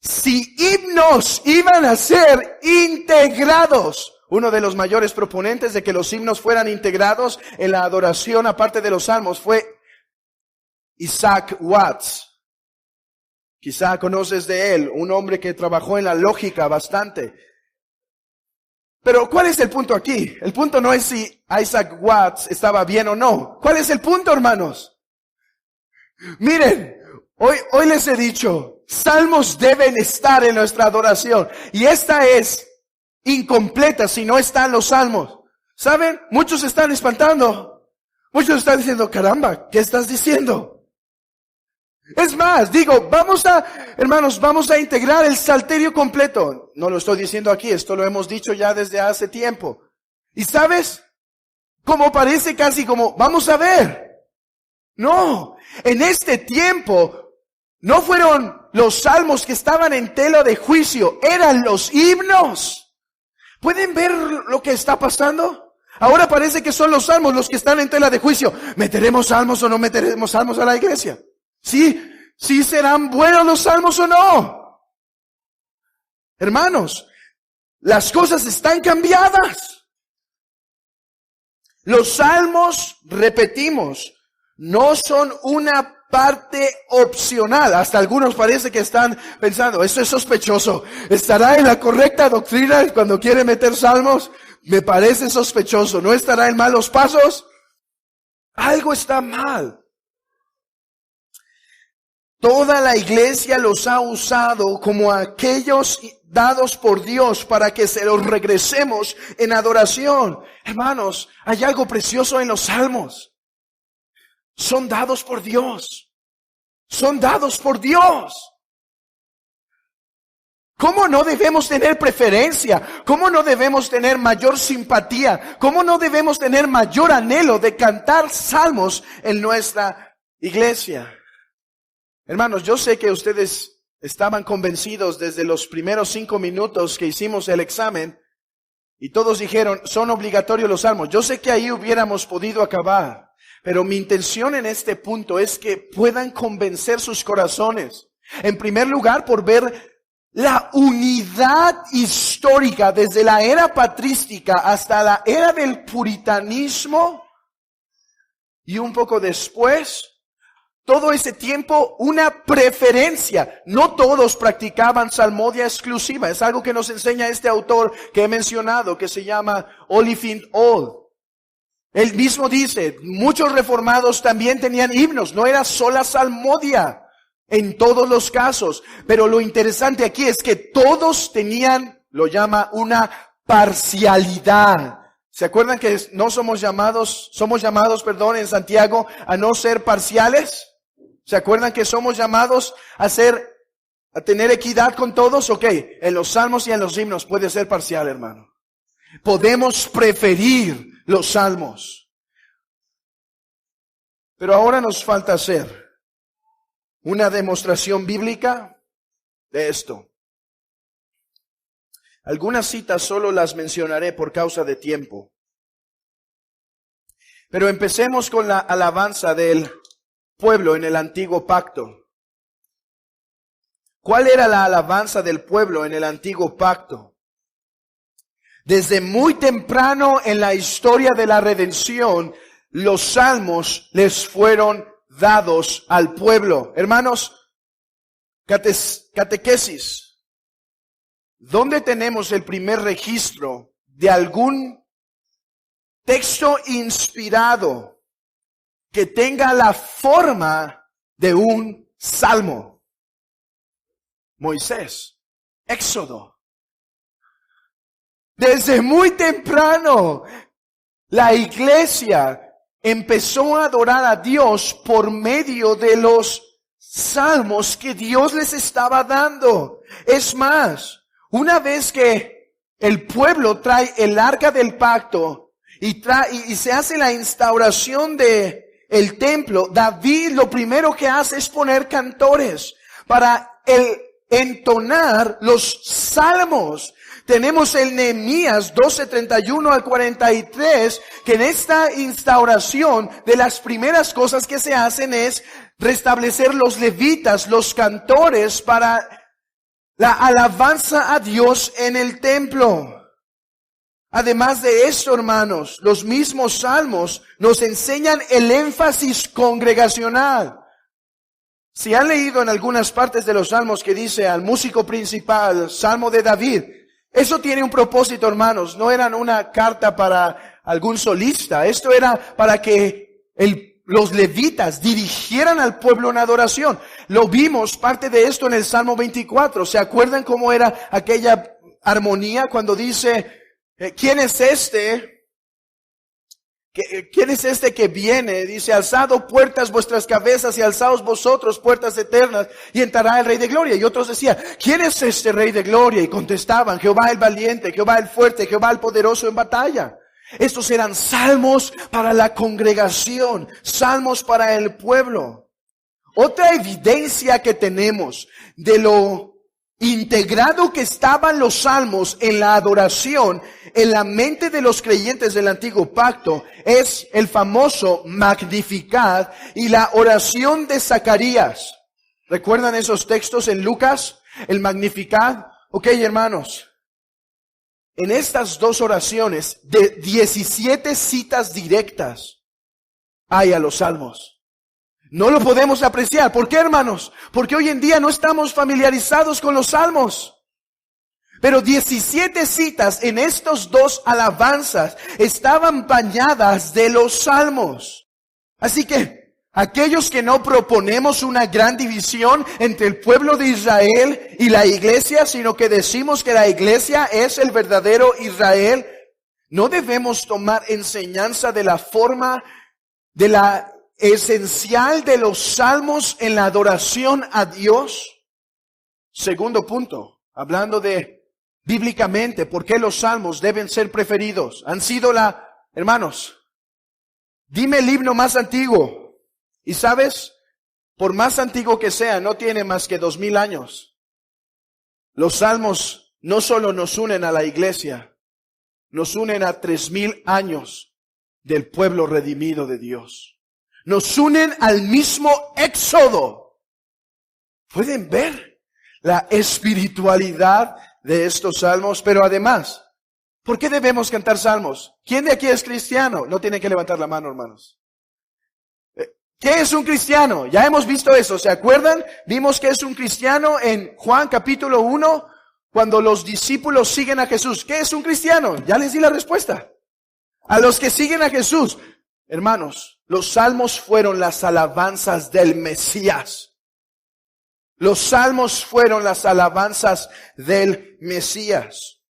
si himnos iban a ser integrados. Uno de los mayores proponentes de que los himnos fueran integrados en la adoración, aparte de los salmos, fue Isaac Watts. Quizá conoces de él, un hombre que trabajó en la lógica bastante. Pero ¿cuál es el punto aquí? El punto no es si Isaac Watts estaba bien o no. ¿Cuál es el punto, hermanos? Miren, hoy les he dicho, salmos deben estar en nuestra adoración. Y esta es incompleta si no están los salmos. ¿Saben? Muchos están espantando. Muchos están diciendo, caramba, ¿qué estás diciendo? Es más, digo, hermanos, vamos a integrar el salterio completo. No lo estoy diciendo aquí, esto lo hemos dicho ya desde hace tiempo. Y ¿sabes? Como parece casi como, vamos a ver. No, en este tiempo no fueron los salmos que estaban en tela de juicio, eran los himnos. ¿Pueden ver lo que está pasando? Ahora parece que son los salmos los que están en tela de juicio. ¿Meteremos salmos o no meteremos salmos a la iglesia? ¿Sí serán buenos los salmos o no? Hermanos, las cosas están cambiadas. Los salmos, repetimos, no son una parte opcional. Hasta algunos parece que están pensando, eso es sospechoso. ¿Estará en la correcta doctrina cuando quiere meter salmos? Me parece sospechoso. ¿No estará en malos pasos? Algo está mal. Toda la iglesia los ha usado como aquellos dados por Dios para que se los regresemos en adoración. Hermanos, hay algo precioso en los salmos. Son dados por Dios. Son dados por Dios. ¿Cómo no debemos tener preferencia? ¿Cómo no debemos tener mayor simpatía? ¿Cómo no debemos tener mayor anhelo de cantar salmos en nuestra iglesia? Hermanos, yo sé que ustedes estaban convencidos desde los primeros 5 minutos que hicimos el examen y todos dijeron, son obligatorios los salmos. Yo sé que ahí hubiéramos podido acabar, pero mi intención en este punto es que puedan convencer sus corazones. En primer lugar, por ver la unidad histórica desde la era patrística hasta la era del puritanismo y un poco después, todo ese tiempo, una preferencia. No todos practicaban salmodia exclusiva. Es algo que nos enseña este autor que he mencionado, que se llama Oliphant Old. Él mismo dice, muchos reformados también tenían himnos. No era sola salmodia en todos los casos. Pero lo interesante aquí es que todos tenían, lo llama una parcialidad. ¿Se acuerdan que somos llamados en Santiago a no ser parciales? ¿Se acuerdan que somos llamados a tener equidad con todos? Ok, en los salmos y en los himnos puede ser parcial, hermano. Podemos preferir los salmos. Pero ahora nos falta hacer una demostración bíblica de esto. Algunas citas solo las mencionaré por causa de tiempo. Pero empecemos con la alabanza del pueblo en el antiguo pacto. ¿Cuál era la alabanza del pueblo en el antiguo pacto? Desde muy temprano en la historia de la redención, los salmos les fueron dados al pueblo. Hermanos, catequesis. ¿Dónde tenemos el primer registro de algún texto inspirado que tenga la forma de un salmo? Moisés, Éxodo. Desde muy temprano, la iglesia empezó a adorar a Dios por medio de los salmos que Dios les estaba dando. Es más, una vez que el pueblo trae el arca del pacto y se hace la instauración de el templo, David lo primero que hace es poner cantores para entonar los salmos. Tenemos el Nehemías 12:31 al 43, que en esta instauración de las primeras cosas que se hacen es restablecer los levitas, los cantores para la alabanza a Dios en el templo. Además de esto, hermanos, los mismos salmos nos enseñan el énfasis congregacional. Si han leído en algunas partes de los salmos que dice al músico principal, Salmo de David, Eso tiene un propósito, hermanos. No eran una carta para algún solista. Esto era para que los levitas dirigieran al pueblo en adoración. Lo vimos parte de esto en el Salmo 24. ¿Se acuerdan cómo era aquella armonía cuando dice, ¿quién es este? ¿Quién es este que viene? Dice, alzado puertas vuestras cabezas y alzaos vosotros puertas eternas y entrará el Rey de Gloria. Y otros decían, ¿quién es este Rey de Gloria? Y contestaban, Jehová el valiente, Jehová el fuerte, Jehová el poderoso en batalla. Estos eran salmos para la congregación, salmos para el pueblo. Otra evidencia que tenemos de lo integrado que estaban los salmos en la adoración, en la mente de los creyentes del antiguo pacto, es el famoso Magnificat y la oración de Zacarías. ¿Recuerdan esos textos en Lucas? El Magnificat. Ok, hermanos. En estas dos oraciones, de 17 citas directas, hay a los salmos. No lo podemos apreciar. ¿Por qué, hermanos? Porque hoy en día no estamos familiarizados con los salmos. Pero 17 citas en estos dos alabanzas estaban bañadas de los salmos. Así que aquellos que no proponemos una gran división entre el pueblo de Israel y la iglesia, sino que decimos que la iglesia es el verdadero Israel, no debemos tomar enseñanza de la forma, de la esencial de los salmos en la adoración a Dios. Segundo punto, hablando de bíblicamente, ¿por qué los salmos deben ser preferidos? Han sido hermanos, dime el himno más antiguo. Y sabes, por más antiguo que sea, no tiene más que 2000 años. Los salmos no solo nos unen a la iglesia, nos unen a 3000 años del pueblo redimido de Dios. Nos unen al mismo éxodo. ¿Pueden ver la espiritualidad de estos salmos? Pero además, ¿por qué debemos cantar salmos? ¿Quién de aquí es cristiano? No tienen que levantar la mano, hermanos. ¿Qué es un cristiano? Ya hemos visto eso, ¿se acuerdan? Vimos que es un cristiano en Juan capítulo 1, cuando los discípulos siguen a Jesús. ¿Qué es un cristiano? Ya les di la respuesta. A los que siguen a Jesús. Hermanos, los salmos fueron las alabanzas del Mesías. Los salmos fueron las alabanzas del Mesías.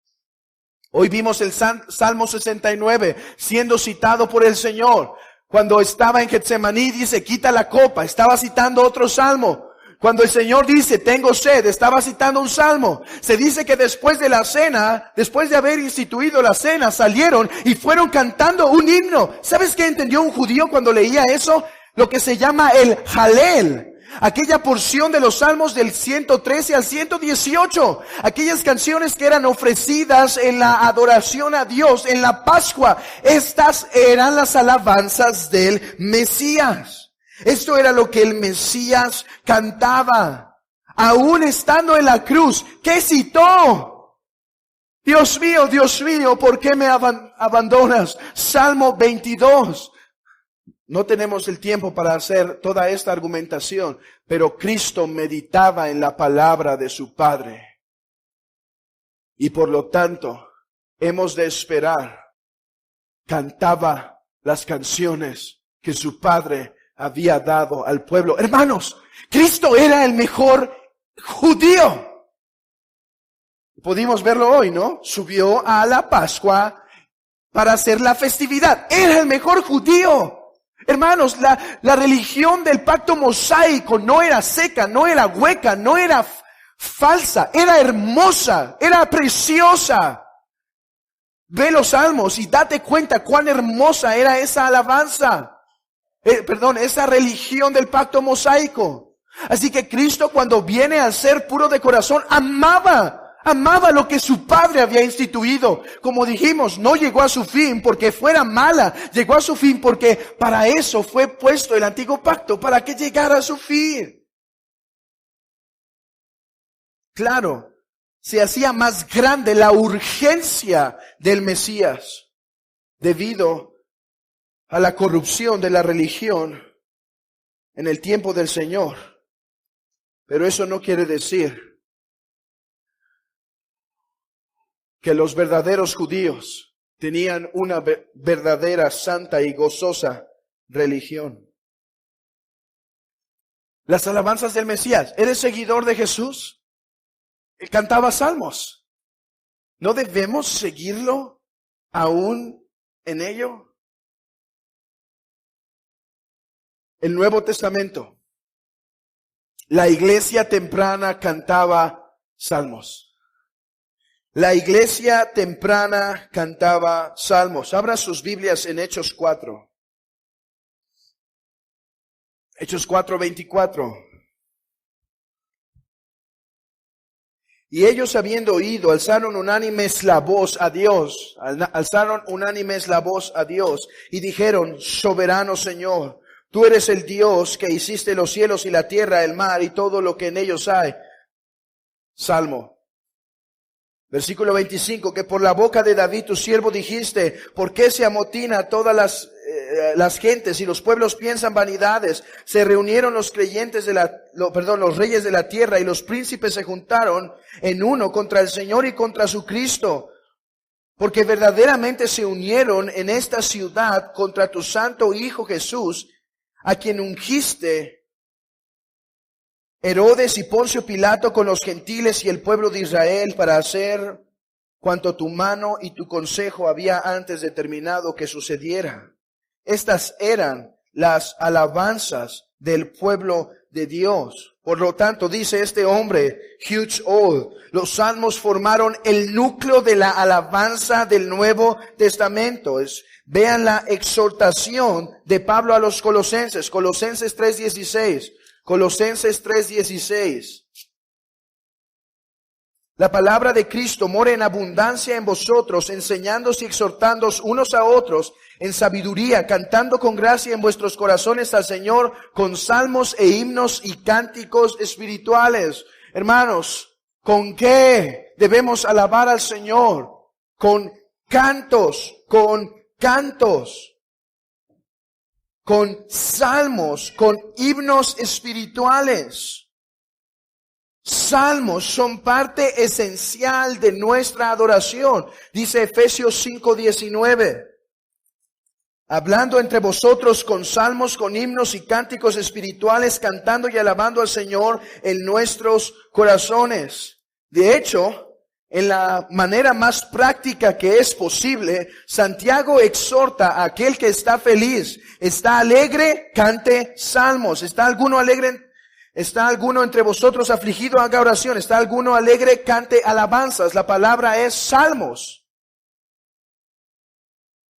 Hoy vimos el Salmo 69 siendo citado por el Señor. Cuando estaba en Getsemaní dice, quita la copa. Estaba citando otro salmo. Cuando el Señor dice, tengo sed, estaba citando un salmo. Se dice que después de la cena, después de haber instituido la cena, salieron y fueron cantando un himno. ¿Sabes qué entendió un judío cuando leía eso? Lo que se llama el Halel. Aquella porción de los salmos del 113 al 118. Aquellas canciones que eran ofrecidas en la adoración a Dios, en la Pascua. Estas eran las alabanzas del Mesías. Esto era lo que el Mesías cantaba. Aún estando en la cruz, ¿qué citó? Dios mío, ¿por qué me abandonas? Salmo 22. No tenemos el tiempo para hacer toda esta argumentación, pero Cristo meditaba en la palabra de su Padre. Y por lo tanto, hemos de esperar. Cantaba las canciones que su Padre había dado al pueblo. Hermanos, Cristo era el mejor judío. Pudimos verlo hoy, ¿no? Subió a la Pascua para hacer la festividad. Era el mejor judío. Hermanos, la religión del pacto mosaico no era seca, no era hueca, no era falsa, era hermosa, era preciosa. Ve los salmos y date cuenta cuán hermosa era esa alabanza. Esa religión del pacto mosaico. Así que Cristo, cuando viene a ser puro de corazón, amaba lo que su Padre había instituido. Como dijimos, no llegó a su fin porque fuera mala, llegó a su fin porque para eso fue puesto el antiguo pacto, para que llegara a su fin. Claro, se hacía más grande la urgencia del Mesías debido a la corrupción de la religión en el tiempo del Señor. Pero eso no quiere decir que los verdaderos judíos tenían una verdadera, santa y gozosa religión. Las alabanzas del Mesías. ¿Eres seguidor de Jesús? Él cantaba salmos. ¿No debemos seguirlo aún en ello? El Nuevo Testamento. La iglesia temprana cantaba salmos. La iglesia temprana cantaba salmos. Abra sus Biblias en Hechos 4. Hechos 4:24. Y ellos, habiendo oído, alzaron unánimes la voz a Dios, y dijeron: Soberano Señor, tú eres el Dios que hiciste los cielos y la tierra, el mar y todo lo que en ellos hay. Salmo. Versículo 25, que por la boca de David tu siervo dijiste: ¿por qué se amotina todas las gentes y los pueblos piensan vanidades? Se reunieron los creyentes los reyes de la tierra, y los príncipes se juntaron en uno contra el Señor y contra su Cristo, porque verdaderamente se unieron en esta ciudad contra tu santo Hijo Jesús, a quien ungiste Herodes y Poncio Pilato con los gentiles y el pueblo de Israel, para hacer cuanto tu mano y tu consejo había antes determinado que sucediera. Estas eran las alabanzas del pueblo de Dios. Por lo tanto, dice este hombre, Hugh Old, los salmos formaron el núcleo de la alabanza del Nuevo Testamento. Vean la exhortación de Pablo a los Colosenses, Colosenses 3:16. Colosenses 3:16. La palabra de Cristo mora en abundancia en vosotros, enseñándoos y exhortándoos unos a otros en sabiduría, cantando con gracia en vuestros corazones al Señor con salmos e himnos y cánticos espirituales. Hermanos, ¿con qué debemos alabar al Señor? Con cantos, con salmos, con himnos espirituales. Salmos son parte esencial de nuestra adoración. Dice Efesios 5:19. Hablando entre vosotros con salmos, con himnos y cánticos espirituales, cantando y alabando al Señor en nuestros corazones. De hecho, en la manera más práctica que es posible, Santiago exhorta a aquel que está feliz, está alegre, cante salmos. ¿Está alguno alegre? ¿Está alguno entre vosotros afligido? Haga oración. ¿Está alguno alegre? Cante alabanzas. La palabra es salmos.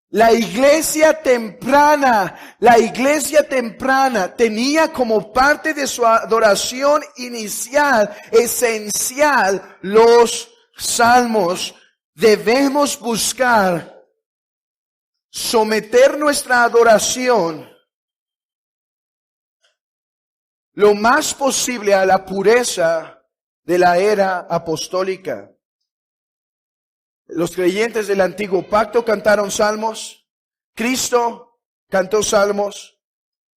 La iglesia temprana tenía como parte de su adoración inicial, esencial, los salmos. Debemos buscar someter nuestra adoración lo más posible a la pureza de la era apostólica. Los creyentes del antiguo pacto cantaron salmos. Cristo cantó salmos.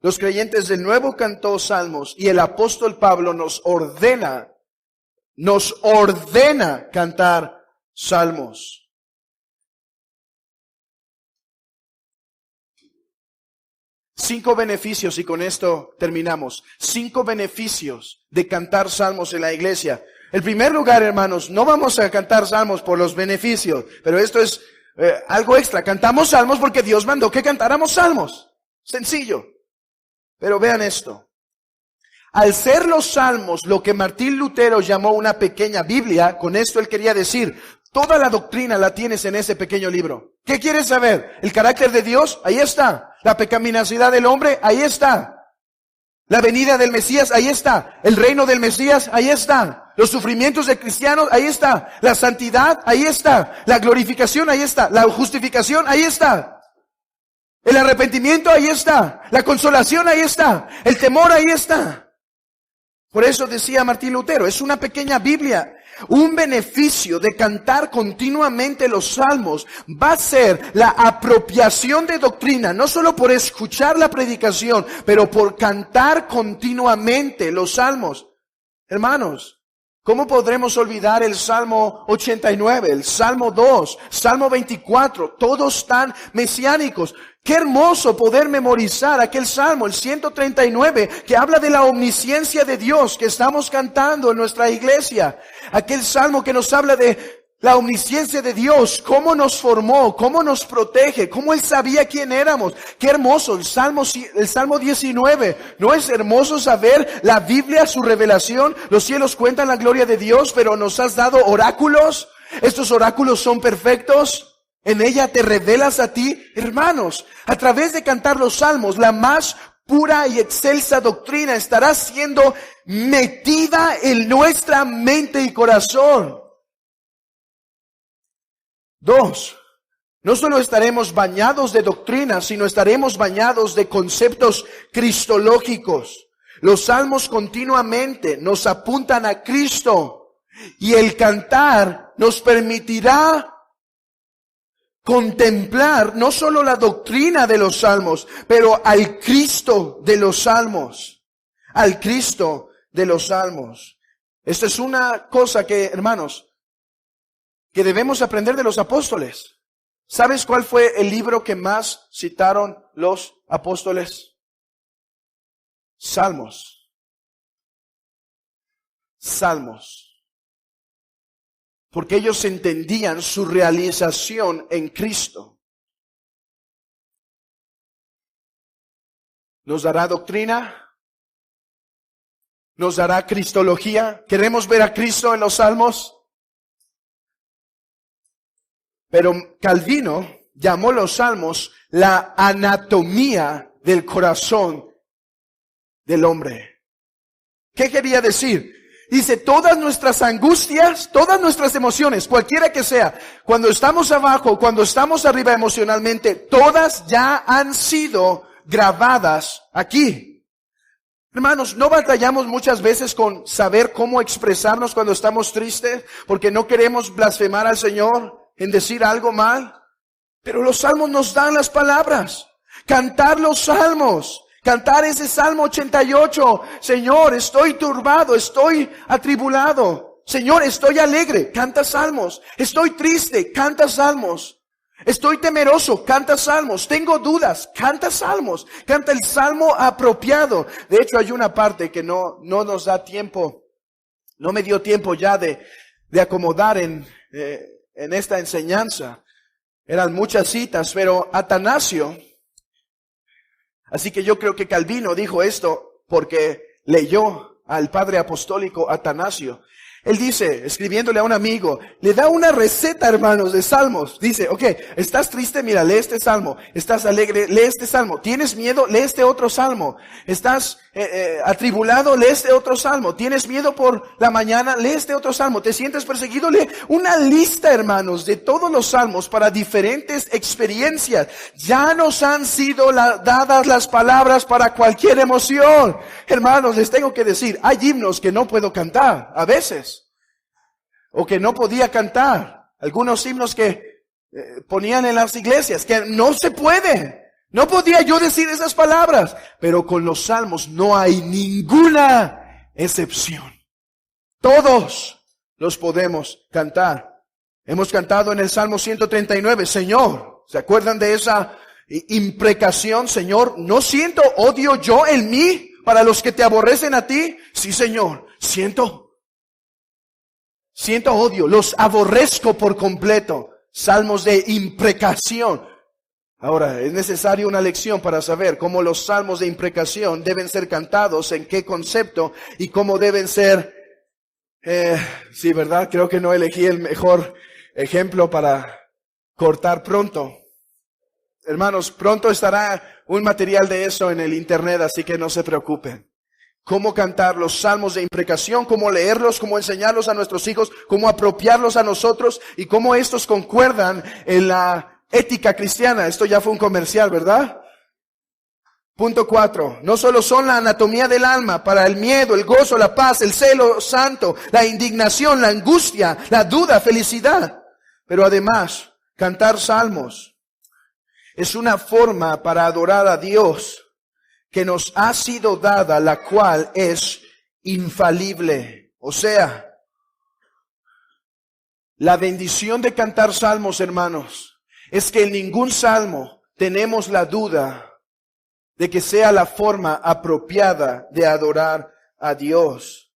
Los creyentes del nuevo cantó salmos. Y el apóstol Pablo nos ordena cantar salmos. Cinco beneficios, y con esto terminamos. 5 beneficios de cantar salmos en la iglesia. En primer lugar, hermanos, no vamos a cantar salmos por los beneficios, pero esto es algo extra. Cantamos salmos porque Dios mandó que cantáramos salmos. Sencillo. Pero vean esto. Al ser los salmos lo que Martín Lutero llamó una pequeña Biblia, con esto él quería decir, toda la doctrina la tienes en ese pequeño libro. ¿Qué quieres saber? ¿El carácter de Dios? Ahí está. ¿La pecaminosidad del hombre? Ahí está. ¿La venida del Mesías? Ahí está. ¿El reino del Mesías? Ahí está. ¿Los sufrimientos de cristianos? Ahí está. ¿La santidad? Ahí está. ¿La glorificación? Ahí está. ¿La justificación? Ahí está. ¿El arrepentimiento? Ahí está. ¿La consolación? Ahí está. ¿El temor? Ahí está. Por eso decía Martín Lutero, es una pequeña Biblia. Un beneficio de cantar continuamente los salmos va a ser la apropiación de doctrina, no solo por escuchar la predicación, pero por cantar continuamente los salmos. Hermanos, ¿Cómo podremos olvidar el Salmo 89, el Salmo 2, Salmo 24? Todos tan mesiánicos. Qué hermoso poder memorizar aquel Salmo, el 139, que habla de la omnisciencia de Dios, que estamos cantando en nuestra iglesia. Aquel Salmo que nos habla de la omnisciencia de Dios, cómo nos formó, cómo nos protege, cómo Él sabía quién éramos. Qué hermoso, el Salmo 19. ¿No es hermoso saber la Biblia, su revelación? Los cielos cuentan la gloria de Dios, pero nos has dado oráculos. Estos oráculos son perfectos. En ella te revelas a ti, hermanos. A través de cantar los salmos, la más pura y excelsa doctrina estará siendo metida en nuestra mente y corazón. 2. No solo estaremos bañados de doctrina, sino estaremos bañados de conceptos cristológicos. Los salmos continuamente nos apuntan a Cristo y el cantar nos permitirá contemplar no solo la doctrina de los salmos, pero al Cristo de los salmos. Al Cristo de los salmos. Esta es una cosa que, hermanos, que debemos aprender de los apóstoles. ¿Sabes cuál fue el libro que más citaron los apóstoles? Salmos. Salmos. Porque ellos entendían su realización en Cristo. ¿Nos dará doctrina? ¿Nos dará cristología? ¿Queremos ver a Cristo en los salmos? Pero Calvino llamó los salmos la anatomía del corazón del hombre. ¿Qué quería decir? Dice, todas nuestras angustias, todas nuestras emociones, cualquiera que sea, cuando estamos abajo, cuando estamos arriba emocionalmente, todas ya han sido grabadas aquí. Hermanos, ¿no batallamos muchas veces con saber cómo expresarnos cuando estamos tristes? Porque no queremos blasfemar al Señor en decir algo mal. Pero los salmos nos dan las palabras. Cantar los salmos. Cantar ese Salmo 88. Señor, estoy turbado, estoy atribulado. Señor, estoy alegre. Canta salmos. Estoy triste. Canta salmos. Estoy temeroso. Canta salmos. Tengo dudas. Canta salmos. Canta el salmo apropiado. De hecho, hay una parte que no nos da tiempo. No me dio tiempo ya de acomodar en esta enseñanza. Eran muchas citas, pero Atanasio, así que yo creo que Calvino dijo esto porque leyó al padre apostólico Atanasio. Él dice, escribiéndole a un amigo, le da una receta, hermanos, de salmos. Dice, ok, estás triste, mira, lee este salmo. Estás alegre, lee este salmo. ¿Tienes miedo? Lee este otro salmo. ¿Estás atribulado? Lee este otro salmo. ¿Tienes miedo por la mañana? Lee este otro salmo. ¿Te sientes perseguido? Lee una lista, hermanos, de todos los salmos para diferentes experiencias. Ya nos han sido dadas las palabras para cualquier emoción. Hermanos, les tengo que decir, hay himnos que no puedo cantar a veces. O que no podía cantar. Algunos himnos que ponían en las iglesias, que no se puede. No podía yo decir esas palabras. Pero con los salmos no hay ninguna excepción. Todos los podemos cantar. Hemos cantado en el Salmo 139, Señor, ¿se acuerdan de esa imprecación? Señor, ¿no siento odio yo en mí para los que te aborrecen a ti? Sí, Señor, siento odio, los aborrezco por completo. Salmos de imprecación. Ahora, es necesaria una lección para saber cómo los salmos de imprecación deben ser cantados, en qué concepto y cómo deben ser. Sí, ¿verdad? Creo que no elegí el mejor ejemplo para cortar pronto. Hermanos, pronto estará un material de eso en el internet, así que no se preocupen. Cómo cantar los salmos de imprecación, cómo leerlos, cómo enseñarlos a nuestros hijos, cómo apropiarlos a nosotros y cómo estos concuerdan en la ética cristiana. Esto ya fue un comercial, ¿verdad? Punto 4. No solo son la anatomía del alma para el miedo, el gozo, la paz, el celo santo, la indignación, la angustia, la duda, felicidad. Pero además, cantar salmos es una forma para adorar a Dios que nos ha sido dada, la cual es infalible. O sea, La bendición de cantar salmos, hermanos, es que en ningún salmo tenemos la duda de que sea la forma apropiada de adorar a Dios.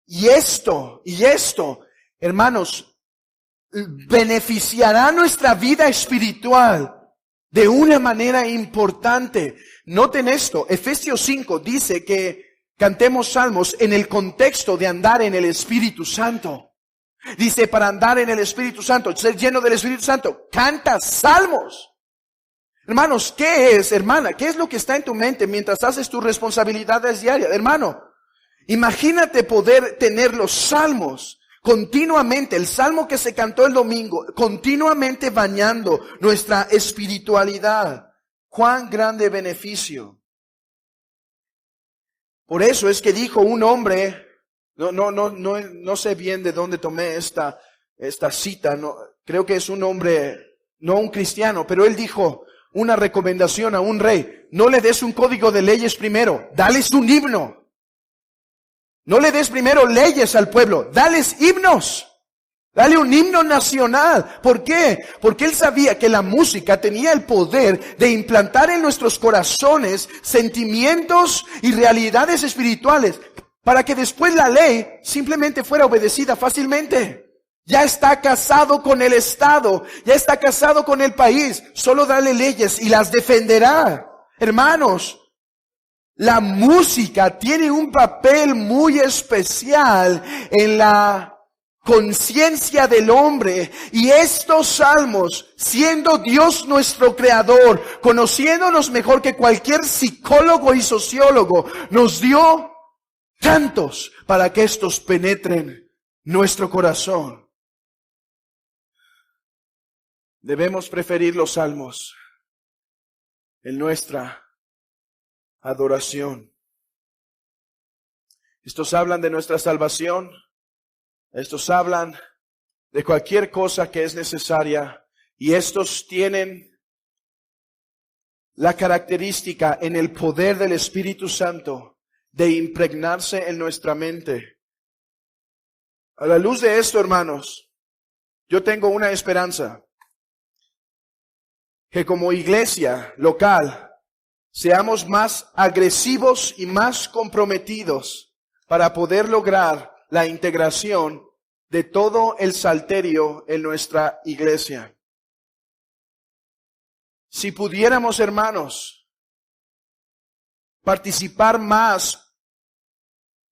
Y esto, hermanos, beneficiará nuestra vida espiritual de una manera importante. Noten esto, Efesios 5 dice que cantemos salmos en el contexto de andar en el Espíritu Santo. Dice, para andar en el Espíritu Santo, ser lleno del Espíritu Santo, canta salmos. Hermanos, ¿qué es, hermana? ¿Qué es lo que está en tu mente mientras haces tus responsabilidades diarias? Hermano, imagínate poder tener los salmos continuamente, el salmo que se cantó el domingo, continuamente bañando nuestra espiritualidad. ¡Cuán grande beneficio! Por eso es que dijo un hombre, no sé bien de dónde tomé esta cita, creo que es un hombre, no un cristiano, pero él dijo una recomendación a un rey: no le des un código de leyes primero, dales un himno. No le des primero leyes al pueblo, dales himnos. Dale un himno nacional. ¿Por qué? Porque él sabía que la música tenía el poder de implantar en nuestros corazones sentimientos y realidades espirituales para que después la ley simplemente fuera obedecida fácilmente. Ya está casado con el Estado, ya está casado con el país, solo dale leyes y las defenderá. Hermanos, la música tiene un papel muy especial en la conciencia del hombre, y estos salmos, siendo Dios nuestro creador, conociéndonos mejor que cualquier psicólogo y sociólogo, nos dio cantos para que estos penetren nuestro corazón. Debemos preferir los salmos en nuestra adoración. Estos hablan de nuestra salvación. Estos hablan de cualquier cosa que es necesaria, y estos tienen la característica en el poder del Espíritu Santo de impregnarse en nuestra mente. A la luz de esto, hermanos, yo tengo una esperanza: que como iglesia local seamos más agresivos y más comprometidos para poder lograr la integración de todo el salterio en nuestra iglesia. Si pudiéramos, hermanos, participar más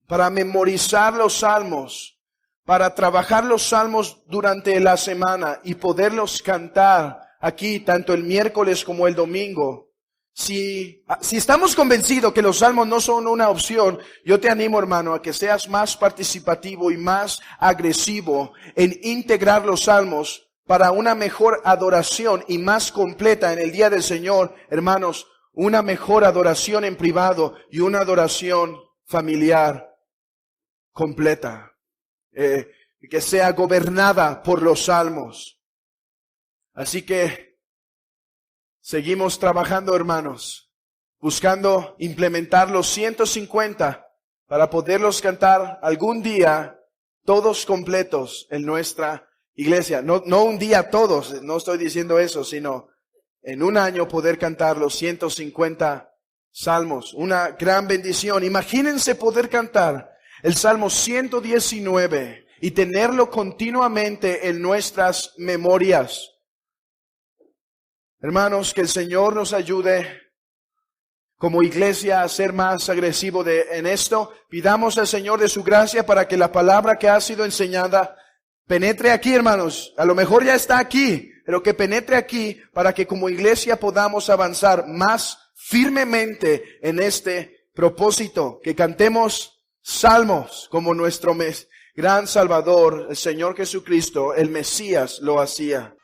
para memorizar los salmos, para trabajar los salmos durante la semana y poderlos cantar aquí tanto el miércoles como el domingo. Si estamos convencidos que los salmos no son una opción, yo te animo, hermano, a que seas más participativo y más agresivo en integrar los salmos para una mejor adoración y más completa en el día del Señor. Hermanos, una mejor adoración en privado y una adoración familiar completa, que sea gobernada por los salmos. Así que seguimos trabajando, hermanos, buscando implementar los 150 para poderlos cantar algún día todos completos en nuestra iglesia. No un día todos, no estoy diciendo eso, sino en un año poder cantar los 150 salmos. Una gran bendición. Imagínense poder cantar el Salmo 119 y tenerlo continuamente en nuestras memorias. Hermanos, que el Señor nos ayude como iglesia a ser más agresivo en esto. Pidamos al Señor de su gracia para que la palabra que ha sido enseñada penetre aquí, hermanos. A lo mejor ya está aquí, pero que penetre aquí para que como iglesia podamos avanzar más firmemente en este propósito. Que cantemos salmos como nuestro gran Salvador, el Señor Jesucristo, el Mesías, lo hacía.